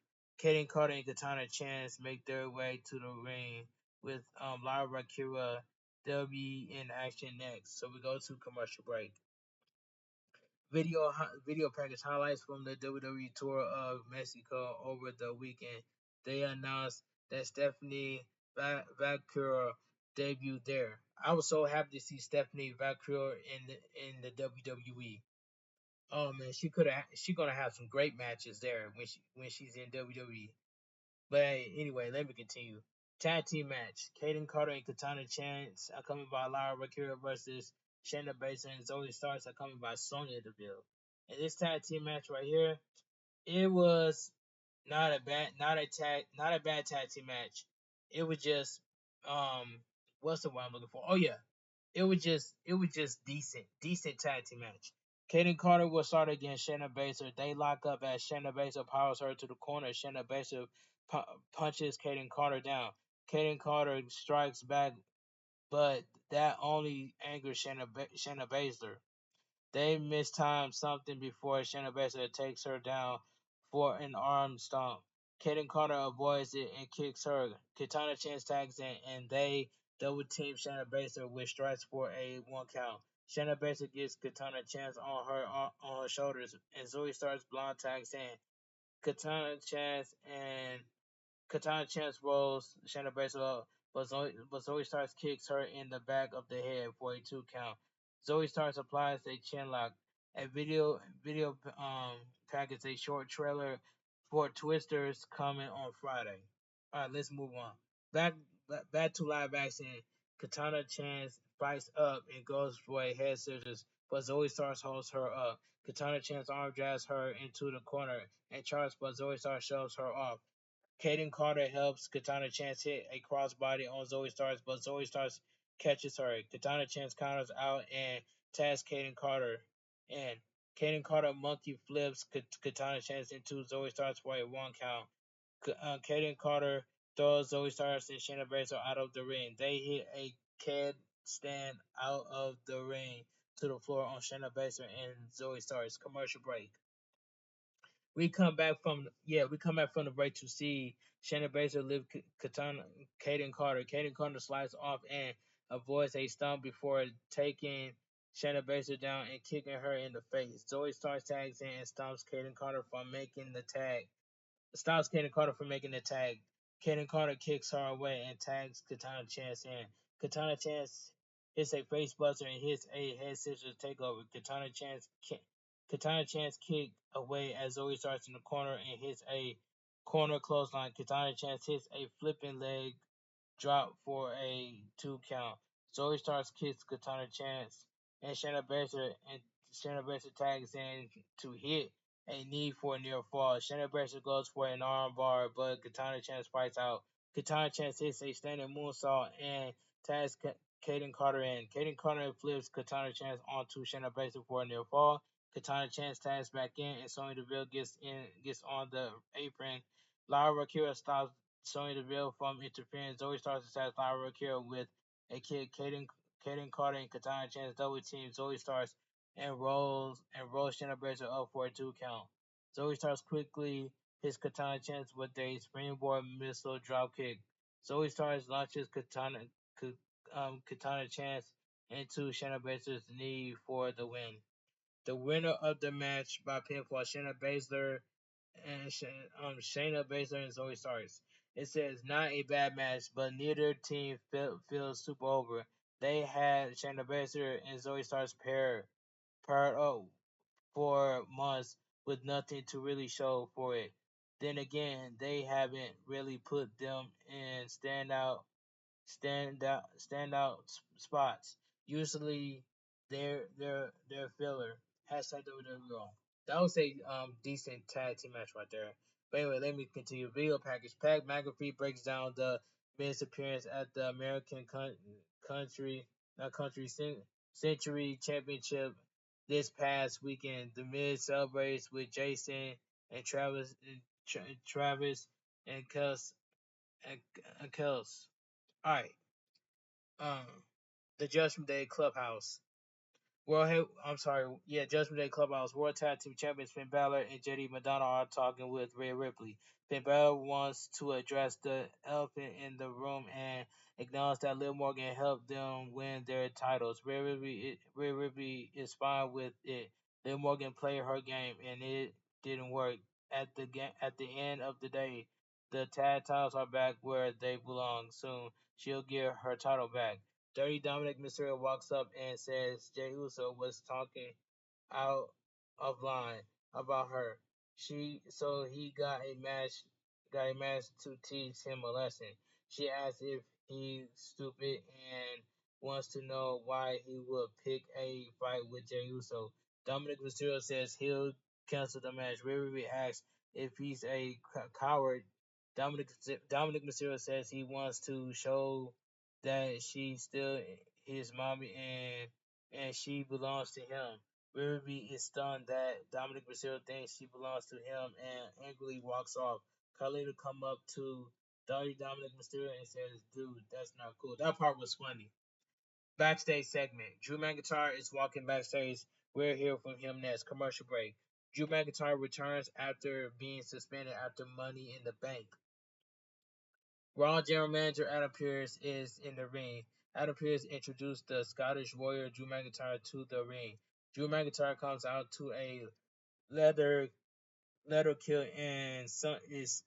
Kaden Carter and Katana Chance make their way to the ring with Lyra Kira. They'll be in action next. So we go to commercial break. Video package highlights from the WWE tour of Mexico over the weekend. They announced that Stephanie Valkyra debuted there. I was so happy to see Stephanie Valkyra in the WWE. Oh man, she gonna have some great matches there when she's in WWE. But hey, anyway, let me continue. Tag team match: Kaden Carter and Katana Chance are coming by Lyra Valkyria versus Shayna Baszler and Zoe Starks are coming by Sonya Deville. And this tag team match right here, it was not a bad tag team match. It was just what's the word I'm looking for? Oh yeah, it was just decent tag team match. Kaden Carter will start against Shayna Baszler. They lock up as Shayna Baszler powers her to the corner. Shayna Baszler punches Kaden Carter down. Kaden Carter strikes back, but that only angers Shayna Baszler. They mistime something before Shayna Baszler takes her down for an arm stomp. Kaden Carter avoids it and kicks her. Katana Chance tags in and they double team Shayna Baszler with strikes for a 1 count. Shayna Baszler gets Katana Chance on her shoulders and Zoe starts blonde tags in. Katana Chance and Katana Chance rolls Shayna Baszler up, but Zoe Starks kicks her in the back of the head for a 2 count. Zoe Starks applies a chin lock. A video package a short trailer for Twisters coming on Friday. All right, let's move on. Back back to live action. Katana Chance fights up and goes for a head scissors, but Zoe Starks holds her up. Katana Chance arm drags her into the corner and charges, but Zoe Starks shoves her off. Kaden Carter helps Katana Chance hit a crossbody on Zoe Starks, but Zoe Starks catches her. Katana Chance counters out and tags Kaden Carter. And Kaden Carter monkey flips Katana Chance into Zoe Starks for a 1 count. Kaden Carter throws Zoe Starks and Shayna Baszler out of the ring. They hit a CAD stand out of the ring to the floor on Shayna Baszler and Zoe Starks. Commercial break. We come back from the break to see Shayna Baszler live Katana Kaden Carter. Kaden Carter slides off and avoids a stomp before taking Shayna Baszler down and kicking her in the face. Zoe Starks tags in and stomps Kaden Carter from making the tag stops Kaden Carter from making the tag. Kaden Carter kicks her away and tags Katana Chance in. Katana Chance hits a face buster and hits a head scissors takeover. Katana Chance kick away as Zoe starts in the corner and hits a corner clothesline. Katana Chance hits a flipping leg drop for a 2 count. Zoe Starks kicks Katana Chance and Shayna Baszler tags in to hit a knee for a near fall. Shayna Baszler goes for an arm bar, but Katana Chance fights out. Katana Chance hits a standing moonsault and tags Kaden Carter in. Kaden Carter flips Katana Chance onto Shayna Baszler for a near fall. Katana Chance tags back in, and Sonya Deville gets on the apron. Lyra Kira stops Sonya Deville from interfering. Zoe Starks attacks Lyra Akira with a kick. Kaden Carter and Katana Chance double team Zoe Starks and rolls Shayna Baszler up for a 2 count. Zoe Starks quickly hits Katana Chance with a springboard missile drop kick. Zoe Starks launches Katana Chance into Shayna Baszler's knee for the win. The winner of the match by pinfall, Shayna Baszler and Shayna Baszler and Zoe Starks. It says not a bad match, but neither team feels super over. They had Shayna Baszler and Zoe Starks paired up for months with nothing to really show for it. Then again, they haven't really put them in standout spots. Usually, they're filler. Hashtag WWE. That was a decent tag team match right there. But anyway, let me continue. Video package. Pat McAfee breaks down the Miz appearance at the American country not country century championship this past weekend. The Miz celebrates with Jason and Travis and Kels. All right. Um, the Judgment Day Clubhouse. Judgment Day Clubhouse World Tag Team Champions Finn Balor and JD Madonna are talking with Rhea Ripley. Finn Balor wants to address the elephant in the room and acknowledge that Liv Morgan helped them win their titles. Rhea Ripley is fine with it. Liv Morgan played her game and it didn't work. At the end of the day, the tag titles are back where they belong. Soon she'll get her title back. Dirty Dominic Mysterio walks up and says Jey Uso was talking out of line about her. He got a match to teach him a lesson. She asks if he's stupid and wants to know why he would pick a fight with Jey Uso. Dominic Mysterio says he'll cancel the match. Riri asks if he's a coward. Dominic Mysterio says he wants to show that she's still his mommy and she belongs to him. Ruby is stunned that Dominic Mysterio thinks she belongs to him and angrily walks off. Carlito come up to Dominic Mysterio and says, "Dude, that's not cool." That part was funny. Backstage segment. Drew McIntyre is walking backstage. We'll hear from him next. Commercial break. Drew McIntyre returns after being suspended after Money in the Bank. Raw General Manager Adam Pearce is in the ring. Adam Pearce introduced the Scottish Warrior Drew McIntyre to the ring. Drew McIntyre comes out to a leather kill and is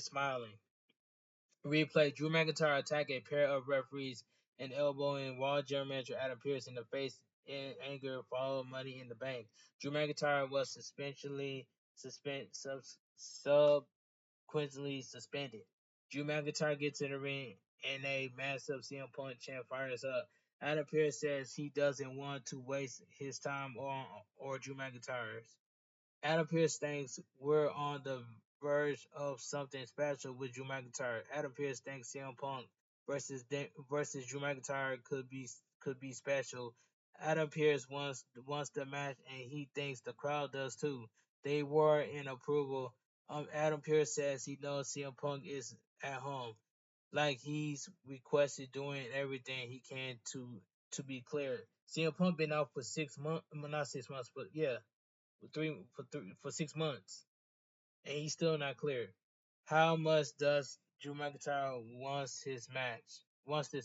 smiling. Replay: Drew McIntyre attack a pair of referees and elbowing Raw General Manager Adam Pearce in the face in anger. Follow Money in the Bank. Drew McIntyre was sub Quincy suspended. Drew McIntyre gets in the ring and a massive CM Punk chant fires up. Adam Pearce says he doesn't want to waste his time or Drew McIntyre's. Adam Pearce thinks we're on the verge of something special with Drew McIntyre. Adam Pearce thinks CM Punk versus Drew McIntyre could be special. Adam Pearce wants the match and he thinks the crowd does too. They were in approval Adam Pearce says he knows CM Punk is at home, like he's requested doing everything he can to be cleared. CM Punk been out for 6 months, well, not 6 months, but yeah, for 6 months, and he's still not cleared. How much does Drew McIntyre Wants this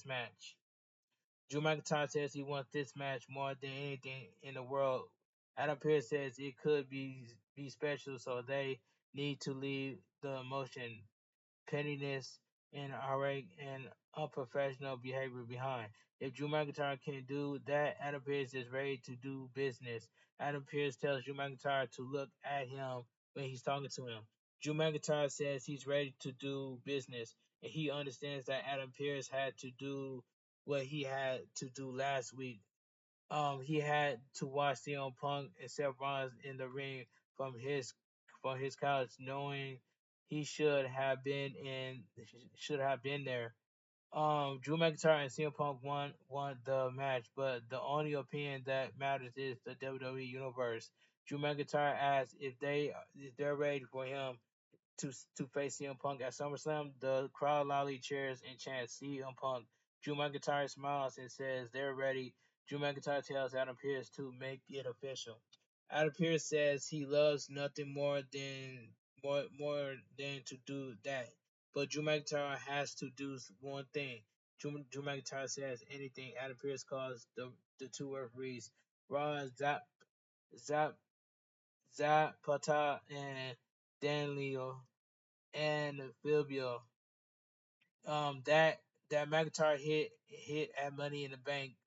match? Drew McIntyre says he wants this match more than anything in the world. Adam Pearce says it could be special, so they need to leave the emotion, pettiness, and irate and unprofessional behavior behind. If Drew McIntyre can do that, Adam Pearce is ready to do business. Adam Pearce tells Drew McIntyre to look at him when he's talking to him. Drew McIntyre says he's ready to do business, and he understands that Adam Pearce had to do what he had to do last week. He had to watch CM Punk and Seth Rollins in the ring from his couch, knowing he should have been there. Drew McIntyre and CM Punk won the match, but the only opinion that matters is the WWE Universe. Drew McIntyre asked if they're ready for him to face CM Punk at SummerSlam. The crowd loudly cheers and chants CM Punk. Drew McIntyre smiles and says they're ready. Drew McIntyre tells Adam Pearce to make it official. Adam Pearce says he loves nothing more than to do that. But Drew McIntyre has to do one thing. Drew McIntyre says anything. Adam Pearce calls the two referees, Raw Zap Zapata and Dan Leo and Philbio. That McIntyre hit at Money in the Bank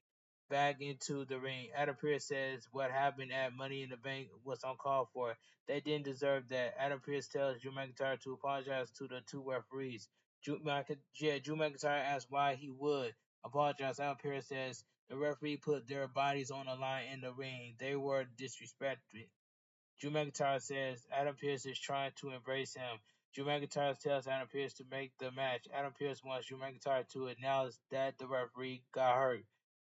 back into the ring. Adam Pearce says what happened at Money in the Bank was uncalled for. They didn't deserve that. Adam Pearce tells Drew McIntyre to apologize to the two referees. Drew McIntyre asks why he would apologize. Adam Pearce says the referee put their bodies on the line in the ring. They were disrespected. Drew McIntyre says Adam Pearce is trying to embrace him. Drew McIntyre tells Adam Pearce to make the match. Adam Pearce wants Drew McIntyre to acknowledge that the referee got hurt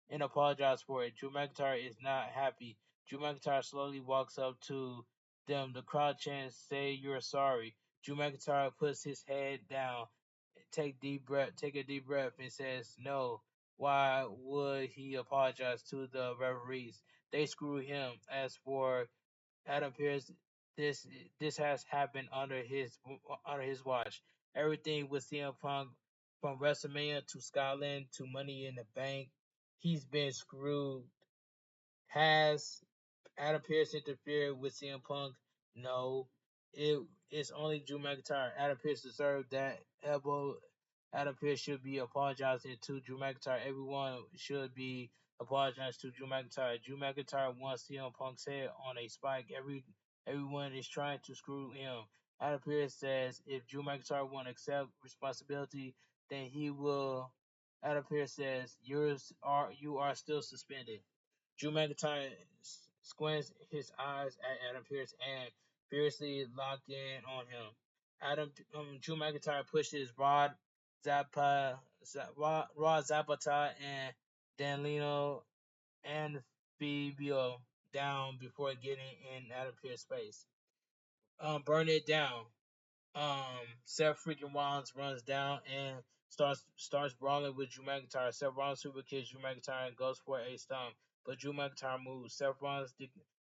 and apologize for it. Drew McIntyre is not happy. Drew McIntyre slowly walks up to them. The crowd chants, "Say you're sorry." Drew McIntyre puts his head down, take a deep breath, and says, "No. Why would he apologize to the referees? They screw him." As for Adam Pearce, this this has happened under his watch. Everything with CM Punk, from WrestleMania to Scotland to Money in the Bank, he's been screwed. Has Adam Pearce interfered with CM Punk? No. It's only Drew McIntyre. Adam Pearce deserved that elbow. Adam Pearce should be apologizing to Drew McIntyre. Everyone should be apologizing to Drew McIntyre. Drew McIntyre wants CM Punk's head on a spike. Everyone is trying to screw him. Adam Pearce says if Drew McIntyre won't accept responsibility, then he will. Adam Pearce says you are still suspended. Drew McIntyre squints his eyes at Adam Pearce and fiercely locked in on him. Drew McIntyre pushes Rod Zapata and Danilo and Fabio down before getting in Adam Pearce's face. Burn it down. Seth freaking Rollins runs down and starts brawling with Drew McIntyre. Seth Rollins super kicks Drew McIntyre and goes for a stomp, but Drew McIntyre moves. Seth Rollins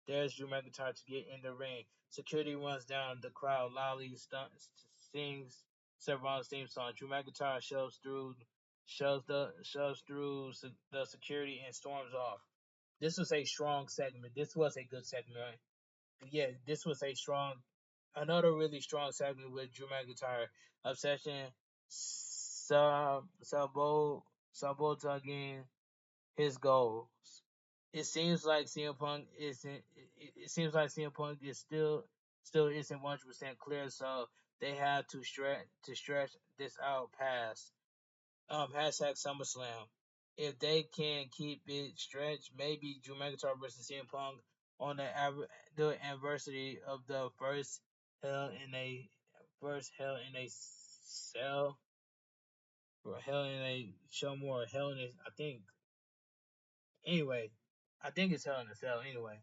dares Drew McIntyre to get in the ring. Security runs down. The crowd loudly sings Seth Rollins' theme song. Drew McIntyre shoves through the security and storms off. This was a strong segment. This was a good segment. Right? Yeah, this was another really strong segment with Drew McIntyre. Obsession, sabotaging his goals. It seems like CM Punk isn't. It seems like CM Punk is still isn't 100% clear, so they have to stretch this out past hashtag SummerSlam. If they can keep it stretched, maybe Drew McIntyre versus CM Punk on the anniversary of the Hell in a Hell in a Cell or Hell in a Show More Hell in a I think anyway. I think it's Hell in a Cell anyway.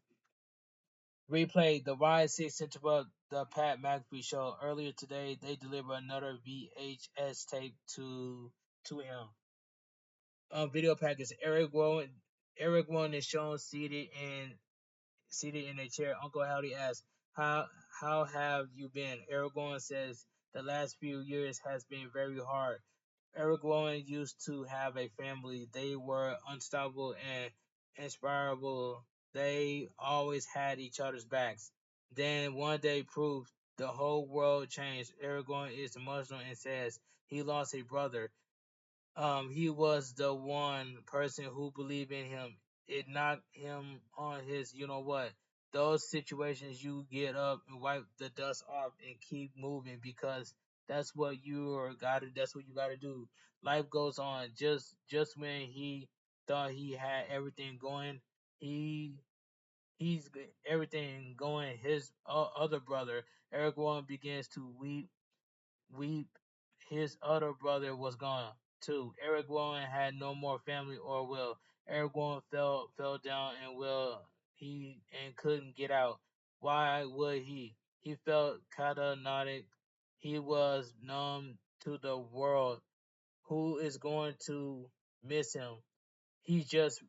Replay the Rise 6 interrupt the Pat McAfee show. Earlier today, they delivered another VHS tape to him. Video package. Eric Warren is shown seated in a chair. Uncle Howdy asks, how have you been? Eric Warren says, the last few years has been very hard. Eric Warren used to have a family. They were unstoppable and inspirable. They always had each other's backs. Then one day proved the whole world changed. Eric Warren is emotional and says he lost a brother. He was the one person who believed in him. It knocked him on his, you know what? Those situations you get up and wipe the dust off and keep moving because that's what you gotta do. Life goes on. Just when he thought he had everything going, he everything going. His other brother, Eric Warren, begins to weep. His other brother was gone too. Eric Warren had no more family or will. Eric Warren fell down and he and couldn't get out. Why would he? He felt catatonic. He was numb to the world. Who is going to miss him? He just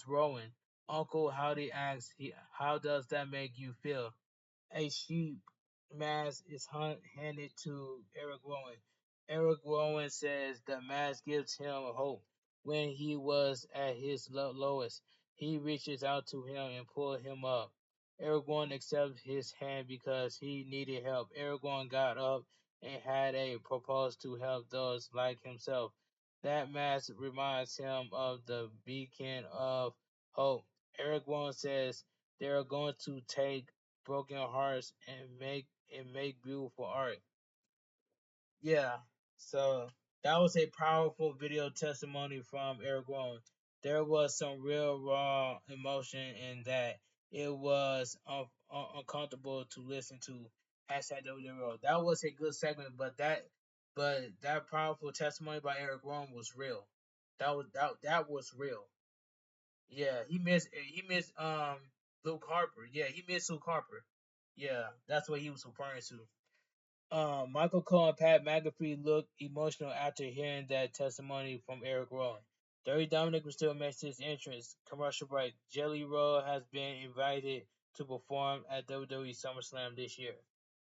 rolling. Uncle Howdy asks, how does that make you feel? A sheep mask is handed to Eric Rowan. Eric Rowan says the mask gives him hope. When he was at his lowest, he reaches out to him and pulls him up. Eric Rowan accepts his hand because he needed help. Eric Rowan got up and had a proposal to help those like himself. That mask reminds him of the beacon of hope. Eric Rowan says they are going to take broken hearts and make beautiful art. Yeah. So that was a powerful video testimony from Eric Rowan. There was some real raw emotion in that. It was uncomfortable to listen to. Hashtag WWE. That was a good segment, but that powerful testimony by Eric Rowan was real. That was real. Yeah, he missed Luke Harper. Yeah, he missed Luke Harper. Yeah, that's what he was referring to. Michael Cole and Pat McAfee looked emotional after hearing that testimony from Eric Rowan. Dirty Dominic Mysterio makes his entrance. Commercial break. Jelly Roll has been invited to perform at WWE SummerSlam this year.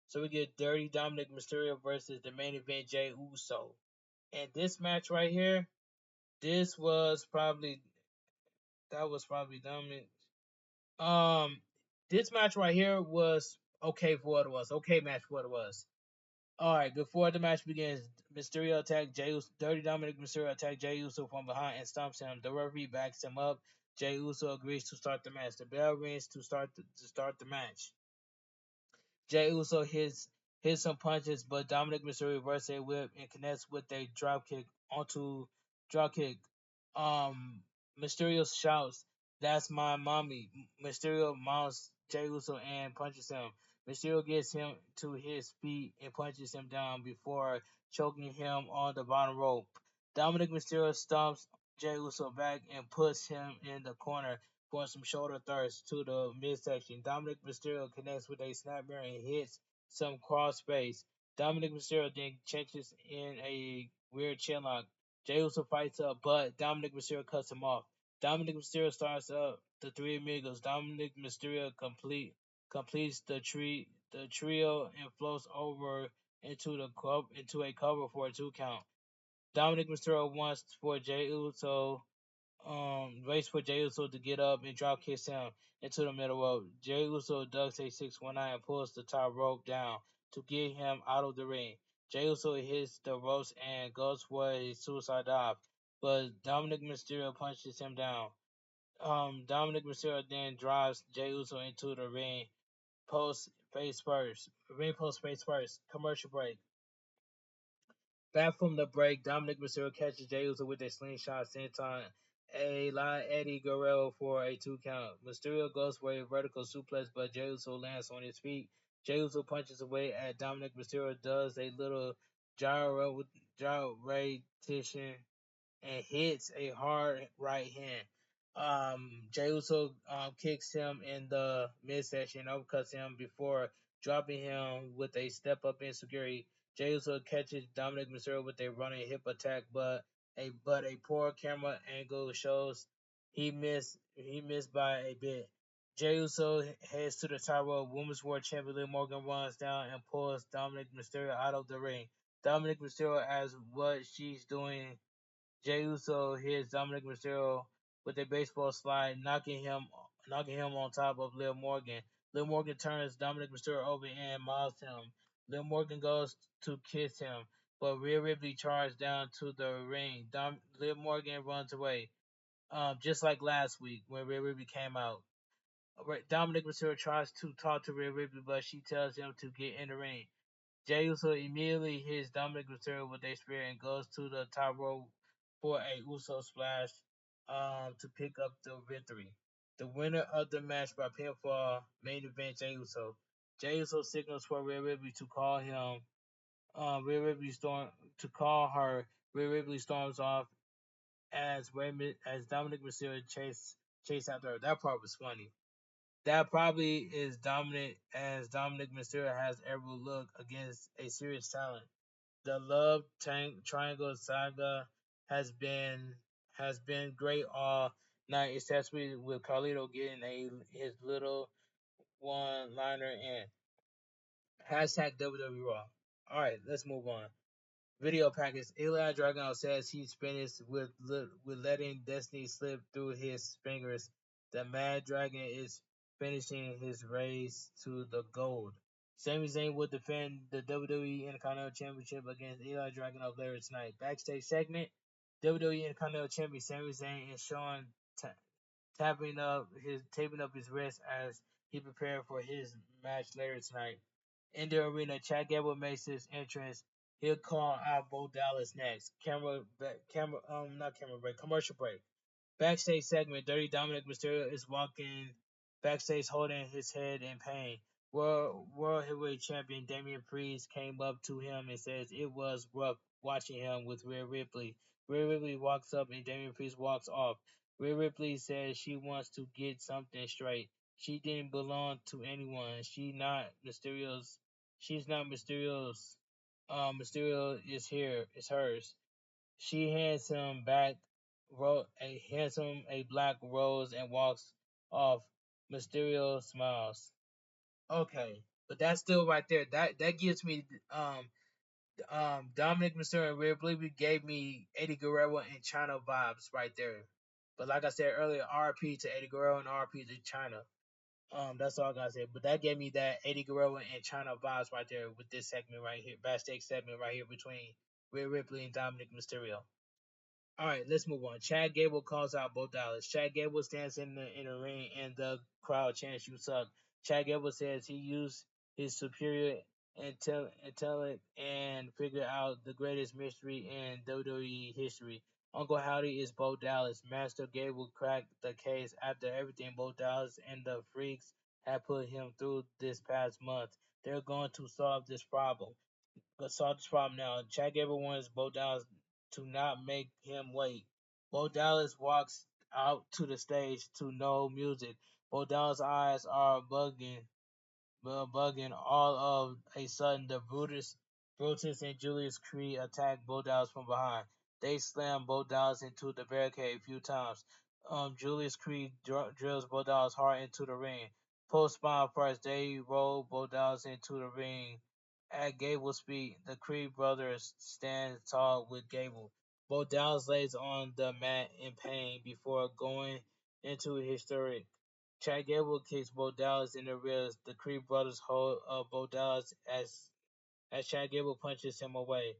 So we get Dirty Dominic Mysterio versus the main event Jay Uso. And this match right here, this was probably that was probably Dominic. Um, this match right here was okay for what it was. Okay match for what it was. All right, before the match begins, Mysterio attacked Jey Uso. Dirty Dominic Mysterio attacked Jey Uso from behind and stomps him. The referee backs him up. Jey Uso agrees to start the match. The bell rings to start the match. Jey Uso hits some punches, but Dominic Mysterio reverses a whip and connects with a drop kick. Um, Mysterio shouts, "That's my mommy!" Mysterio mounts Jey Uso and punches him. Mysterio gets him to his feet and punches him down before choking him on the bottom rope. Dominic Mysterio stomps Jey Uso back and puts him in the corner for some shoulder thrusts to the midsection. Dominic Mysterio connects with a snapmare and hits some cross face. Dominic Mysterio then changes in a weird chinlock. Jey Uso fights up, but Dominic Mysterio cuts him off. Dominic Mysterio starts up the Three Amigos. Dominic Mysterio completes the trio and floats over into a cover for a 2 count. Dominic Mysterio wants for Jey Uso waits for Jey Uso to get up and drop kicks him into the middle rope. Jey Uso ducks a 619 and pulls the top rope down to get him out of the ring. Jey Uso hits the ropes and goes for a suicide dive, but Dominic Mysterio punches him down. Dominic Mysterio then drives Jey Uso into the ring post face first. Ring post face first. Commercial break. Back from the break, Dominic Mysterio catches Jey Uso with a slingshot senton a la Eddie Guerrero for a 2 count. Mysterio goes for a vertical suplex, but Jey Uso lands on his feet. Jey Uso punches away at Dominic Mysterio, does a little gyration and hits a hard right hand. Jey Uso kicks him in the midsection, overcuts him before dropping him with a step up in security. Jey Uso catches Dominic Mysterio with a running hip attack, but a poor camera angle shows he missed by a bit. Jey Uso heads to the top rope. Women's World Champion Liv Morgan runs down and pulls Dominic Mysterio out of the ring. Dominic Mysterio asks what she's doing. Jey Uso hits Dominic Mysterio with a baseball slide, knocking him on top of Liv Morgan. Liv Morgan turns Dominic Mysterio over and mobs him. Liv Morgan goes to kiss him, but Rhea Ripley charges down to the ring. Liv Morgan runs away, just like last week when Rhea Ripley came out. Dominic Mysterio tries to talk to Rhea Ripley, but she tells him to get in the ring. Jey Uso immediately hits Dominic Mysterio with a spear and goes to the top rope for a Uso splash to pick up the victory. The winner of the match by pinfall main event Jey Uso. Jey Uso signals for Rhea Ripley to call him. Rhea Ripley storm to call her. Rhea Ripley storms off as Dominic Mysterio chase after her. That part was funny. That probably is dominant as Dominic Mysterio has ever looked against a serious talent. The love triangle saga has been has been great all night, especially with Carlito getting his little one liner in. Hashtag WWE Raw. Alright, let's move on. Video package. Eli Dragunov says he's finished with letting Destiny slip through his fingers. The Mad Dragon is finishing his race to the gold. Sami Zayn will defend the WWE Intercontinental Championship against Eli Dragunov later tonight. Backstage segment. WWE Intercontinental Champion Sami Zayn is shown taping up his wrist as he prepared for his match later tonight. In the arena, Chad Gable makes his entrance. He'll call out Bo Dallas next. Not camera break, commercial break. Backstage segment, Dirty Dominic Mysterio is walking backstage holding his head in pain. World Heavyweight Champion Damian Priest came up to him and says it was rough watching him with Rhea Ripley. Rhea Ripley walks up and Damian Priest walks off. Rhea Ripley says she wants to get something straight. She didn't belong to anyone. She's not Mysterio's. Mysterio is here. It's hers. She hands him a black rose and walks off. Mysterio smiles. Okay, but that's still right there. That gives me Dominic Mysterio and Rhea Ripley gave me Eddie Guerrero and China vibes right there. But like I said earlier, RP to Eddie Guerrero and RP to China. That's all I gotta say. But that gave me that Eddie Guerrero and China vibes right there with this segment right here, backstage segment right here between Rhea Ripley and Dominic Mysterio. All right, let's move on. Chad Gable calls out Bo Dallas. Chad Gable stands in the ring and the crowd chants "You suck." Chad Gable says he used his superior intellect and figured out the greatest mystery in WWE history. Uncle Howdy is Bo Dallas. Master Gable cracked the case after everything Bo Dallas and the Freaks had put him through this past month. They're going to solve this problem now. Chad Gable wants Bo Dallas to not make him wait. Bo Dallas walks out to the stage to no music. Bo Dallas' eyes are bugging. All of a sudden, the Brutus and Julius Creed attack Bo Dallas from behind. They slam Bo Dallas into the barricade a few times. Julius Creed drills Bo Dallas hard into the ring. Post spawn first, they roll Bo Dallas into the ring. At Gable's feet, the Creed brothers stand tall with Gable. Bo Dallas lays on the mat in pain before going into hysteric. Chad Gable kicks Bo Dallas in the ribs. The Creed brothers hold Bo Dallas as Chad Gable punches away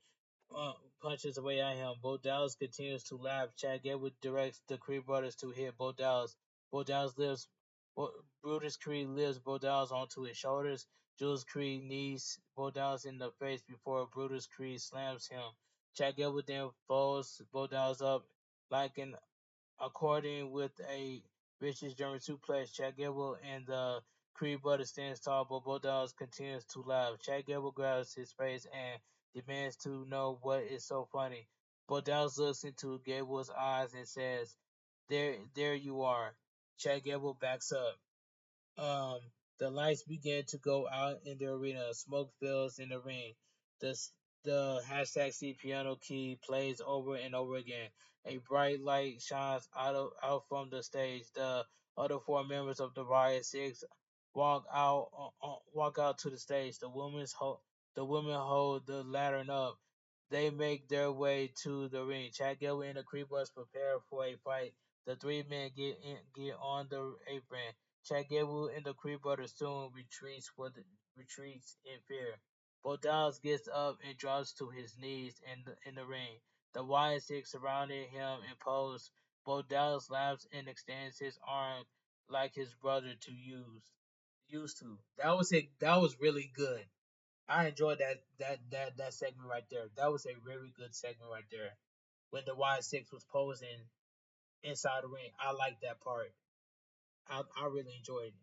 at him. Bo Dallas continues to laugh. Chad Gable directs the Creed brothers to hit Bo Dallas. Bo Dallas lifts. Brutus Creed lifts Bo Dallas onto his shoulders. Julius Creed knees Bo Dallas in the face before Brutus Creed slams him. Chad Gable then folds Bo Dallas up like an according with a vicious German suplex. Chad Gable and the Creed brothers stands tall, but Bo Dallas continues to laugh. Chad Gable grabs his face and demands to know what is so funny. Bo Dallas looks into Gable's eyes and says, There you are. Chad Gable backs up. Um, the lights begin to go out in the arena. Smoke fills in the ring. The the hashtag C piano key plays over and over again. A bright light shines out from the stage. The other four members of the Riot Six walk out to the stage. The women hold the lantern up. They make their way to the ring. Chad Gable and the Creepers prepare for a fight. The three men get on the apron. Chad Gable and the Creed brothers soon retreats in fear. Bo Dallas gets up and drops to his knees in the ring. The Wyatt Six surrounded him and pose. Bo Dallas laughs and extends his arm like his brother to used to. That was really good. I enjoyed that segment right there. That was a very good segment right there. When the Wyatt Six was posing inside the ring. I like that part. I really enjoyed it.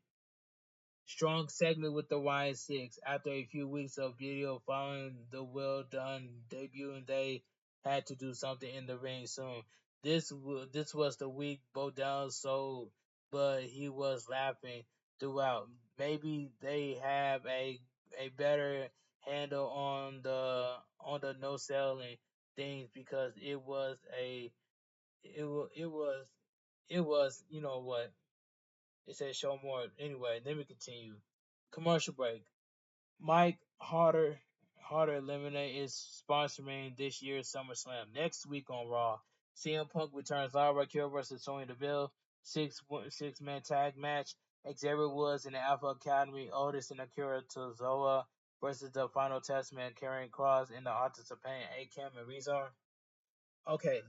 Strong segment with the Y6. After a few weeks of video following the well done debut, and they had to do something in the ring soon. This was the week Bo Down sold, but he was laughing throughout. Maybe they have a better handle on the no selling things because it was it was you know what it said show more. Anyway, let me continue. Commercial break. Mike Harder Lemonade is sponsoring this year's SummerSlam. Next week on Raw, CM Punk returns live Raquel versus Sonya Deville. Six man tag match. Xavier Woods and the Alpha Academy, Otis and Akira Tozawa versus the Final Testament, Karrion Cross and the Artists of Pain, Akam and Rezar. Okay,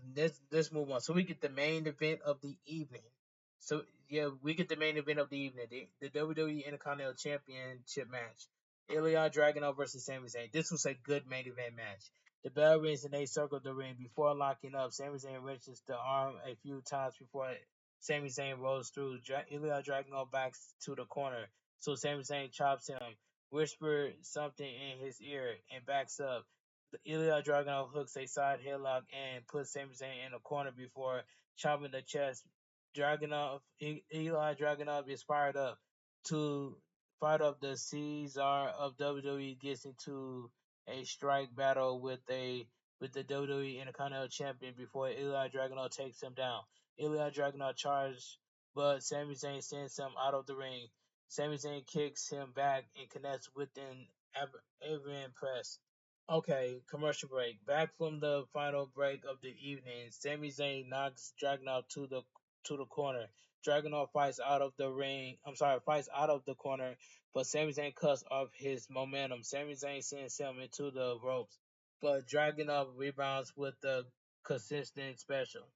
let's move on. So we get the main event of the evening. So yeah, we get the main event of the evening, the WWE Intercontinental Championship match. Ilya Dragunov versus Sami Zayn. This was a good main event match. The bell rings and they circle the ring. Before locking up, Sami Zayn wrenches the arm a few times before Sami Zayn rolls through. Ilya Dragunov backs to the corner, so Sami Zayn chops him, whispers something in his ear, and backs up. Ilya Dragunov hooks a side headlock and puts Sami Zayn in a corner before chopping the chest. Eli Dragunov is to fired up. The Caesar of WWE gets into a strike battle with the WWE Intercontinental Champion before Eli Dragunov takes him down. Eli Dragunov charges, but Sami Zayn sends him out of the ring. Sami Zayn kicks him back and connects with an Avian press. Okay, commercial break. Back from the final break of the evening, Sami Zayn knocks Dragunov to the corner. Dragunov fights out of the ring. Fights out of the corner, but Sami Zayn cuts off his momentum. Sami Zayn sends him into the ropes, but Dragunov rebounds with the consistent special.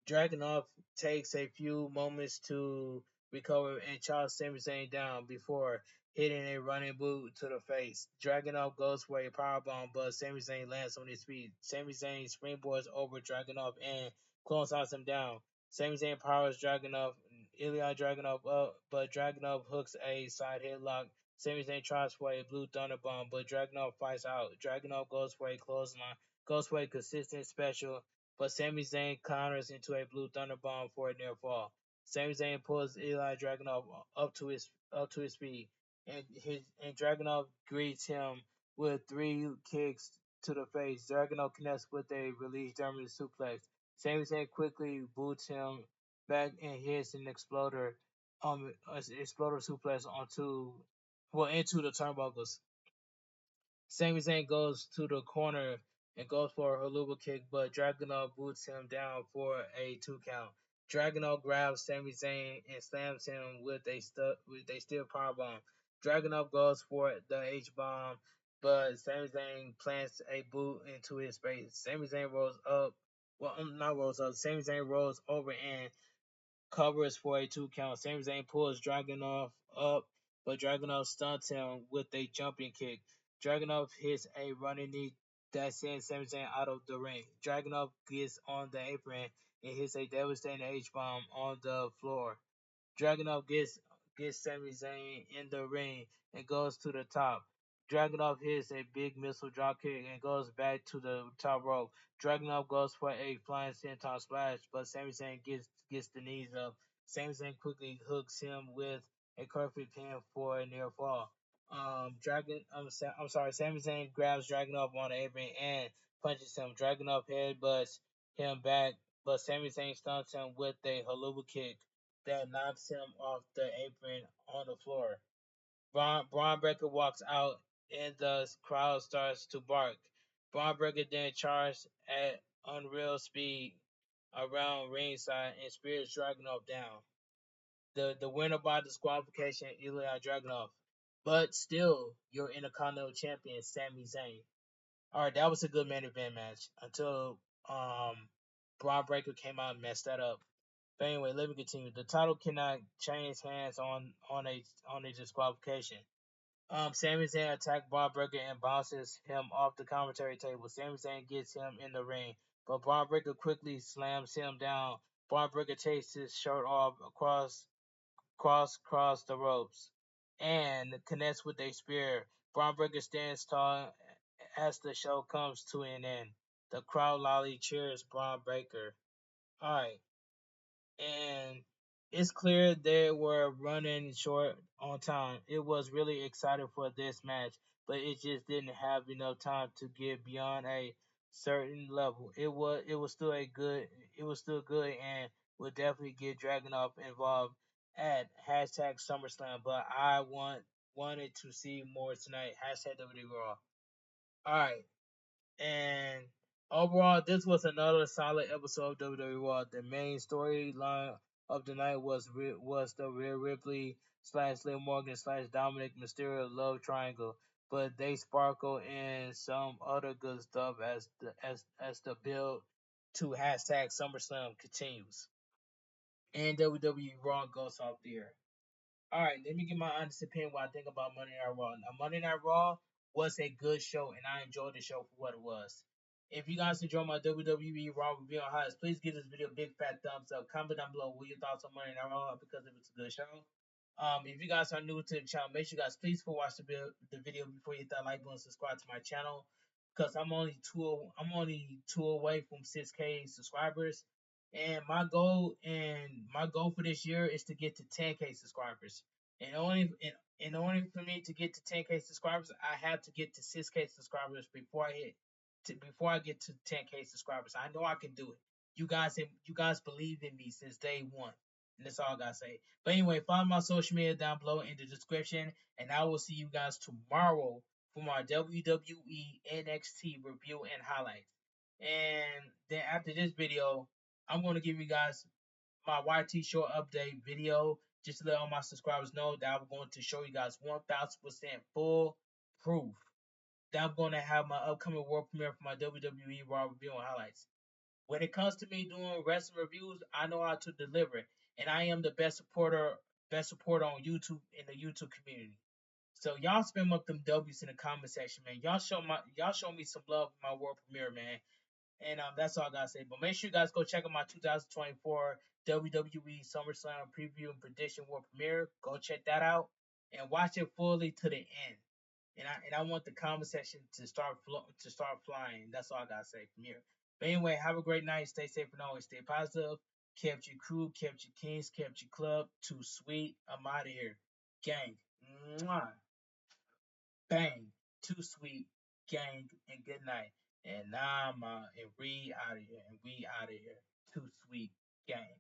Dragunov takes a few moments to recover and chops Sami Zayn down before hitting a running boot to the face. Dragunov goes for a powerbomb, but Sami Zayn lands on his feet. Sami Zayn springboards over Dragunov and clotheslines him down. Sami Zayn powers Dragunov, Ilya Dragunov up, but Dragunov hooks a side headlock. Sami Zayn tries for a blue thunder bomb, but Dragunov fights out. Dragunov goes for a consistent special, but Sami Zayn counters into a blue thunder bomb for a near fall. Sami Zayn pulls Eli Dragunov up to his feet, and Dragunov greets him with three kicks to the face. Dragunov connects with a release German suplex. Sami Zayn quickly boots him back and hits an exploder suplex into the turnbuckles. Sami Zayn goes to the corner and goes for a haluva kick, but Dragunov boots him down for a 2 count. Dragunov grabs Sami Zayn and slams him with a steel powerbomb. Dragunov goes for the H bomb, but Sami Zayn plants a boot into his face. Sami Zayn rolls up. Well, not rolls up. Sami Zayn rolls over and covers for a 2 count. Sami Zayn pulls Dragunov up, but Dragunov stunts him with a jumping kick. Dragunov hits a running knee that sends Sami Zayn out of the ring. Dragunov gets on the apron and hits a devastating H bomb on the floor. Dragunov gets Sami Zayn in the ring and goes to the top. Dragunov hits a big missile dropkick and goes back to the top rope. Dragunov goes for a flying senton splash, but Sami Zayn gets the knees up. Sami Zayn quickly hooks him with a perfect pin for a near fall. Sami Zayn grabs Dragunov on the apron and punches him. Dragunov headbutts him back, but Sami Zayn stunts him with a haluva kick that knocks him off the apron on the floor. Braun Breaker walks out and the crowd starts to bark. Braun Breaker then charges at unreal speed around ringside and spears Dragunov down. The winner by disqualification, Ilya Dragunov. But still, your Intercontinental Champion, Sami Zayn. Alright, that was a good main event match until Braun Breaker came out and messed that up. But anyway, let me continue. The title cannot change hands on a disqualification. Sami Zayn attacks Braun Breaker and bounces him off the commentary table. Sami Zayn gets him in the ring, but Braun Breaker quickly slams him down. Braun Breaker takes his shirt off across the ropes and connects with a spear. Braun Breaker stands tall as the show comes to an end. The crowd loudly cheers Braun Breaker. Alright, and it's clear they were running short on time. It was really exciting for this match, but it just didn't have enough time to get beyond a certain level. It was still good and would definitely get Dragunov involved at hashtag SummerSlam, but wanted to see more tonight. Hashtag WWE Raw. Alright. And overall, this was another solid episode of WWE Raw. The main storyline of the night was the Rhea Ripley slash Liv Morgan slash Dominic Mysterio love triangle, but they sparkle in some other good stuff as the build to hashtag SummerSlam continues, and WWE Raw goes off the air. All right, let me give my honest opinion what I think about Monday Night Raw. Now, Monday Night Raw was a good show, and I enjoyed the show for what it was. If you guys enjoy my WWE Raw review on highlights, please give this video a big fat thumbs up. Comment down below what your thoughts on Monday Night Raw because if it's a good show. If you guys are new to the channel, make sure you guys please watch the video before you hit that like button and subscribe to my channel. Because I'm only two away from 6K subscribers. And my goal for this year is to get to 10K subscribers. And in order for me to get to 10K subscribers, I have to get to 6K subscribers before I get to 10K subscribers. I know I can do it. You guys believe in me since day one. And that's all I gotta say. But anyway, follow my social media down below in the description, and I will see you guys tomorrow for my WWE NXT review and highlights. And then after this video, I'm gonna give you guys my YT show update video just to let all my subscribers know that I'm going to show you guys 1000% full proof that I'm going to have my upcoming world premiere for my WWE Raw review and highlights. When it comes to me doing wrestling reviews, I know how to deliver, and I am the best supporter on YouTube in the YouTube community. So y'all spam up them W's in the comment section, man. Y'all show me some love for my world premiere, man. And that's all I gotta say. But make sure you guys go check out my 2024 WWE SummerSlam preview and prediction world premiere. Go check that out and watch it fully to the end. And I want the comment section to start flying. That's all I gotta say from here. But anyway, have a great night. Stay safe and always stay positive. Kept your crew, kept your kings, kept your club. Too sweet. I'm out of here, gang. Mwah. Bang. Too sweet, gang, and good night. And now I'm and we out of here. And we out of here. Too sweet, gang.